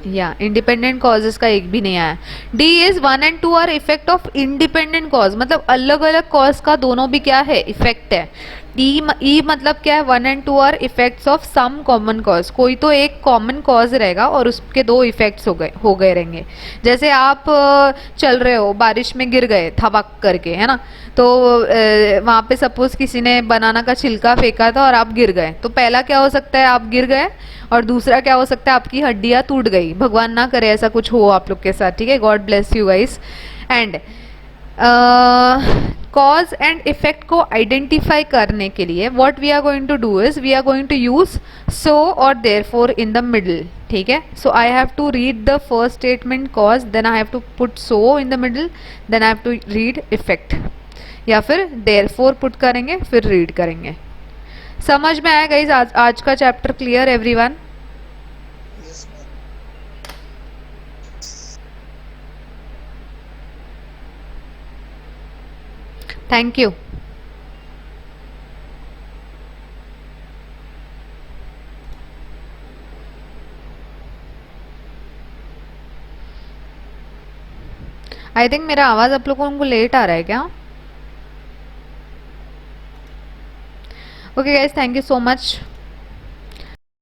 Speaker 1: या इंडिपेंडेंट कॉजेस का एक भी नहीं आया। D is 1 and 2 are effect of independent cause, मतलब अलग अलग कॉज का दोनों भी क्या है? इफेक्ट है। ई मतलब क्या है? 1 and 2 are effects of some common cause, कोई तो एक कॉमन कॉज रहेगा और उसके दो इफेक्ट्स हो गए रहेंगे। जैसे आप चल रहे हो, बारिश में गिर गए थपक करके, है ना, तो वहाँ पे सपोज किसी ने बनाना का छिलका फेंका था और आप गिर गए, तो पहला क्या हो सकता है? आप गिर गए। और दूसरा क्या हो सकता है? आपकी हड्डियाँ टूट गई। भगवान ना करे ऐसा कुछ हो आप लोग के साथ। ठीक है, God bless you guys. And cause and effect को आइडेंटिफाई करने के लिए what we are going to do is we are going to use so और देयरफॉर इन द मिडल। ठीक है, so I have to read the first statement cause, then I have to put so in the middle, then I have to read effect, या फिर therefore put करेंगे फिर read करेंगे। समझ में आया गाइस आज का chapter? Clear everyone?
Speaker 7: Yes, ma'am.
Speaker 1: Thank you. I think मेरा आवाज आप लोगों को लेट आ रहा है क्या? Okay guys, thank you so much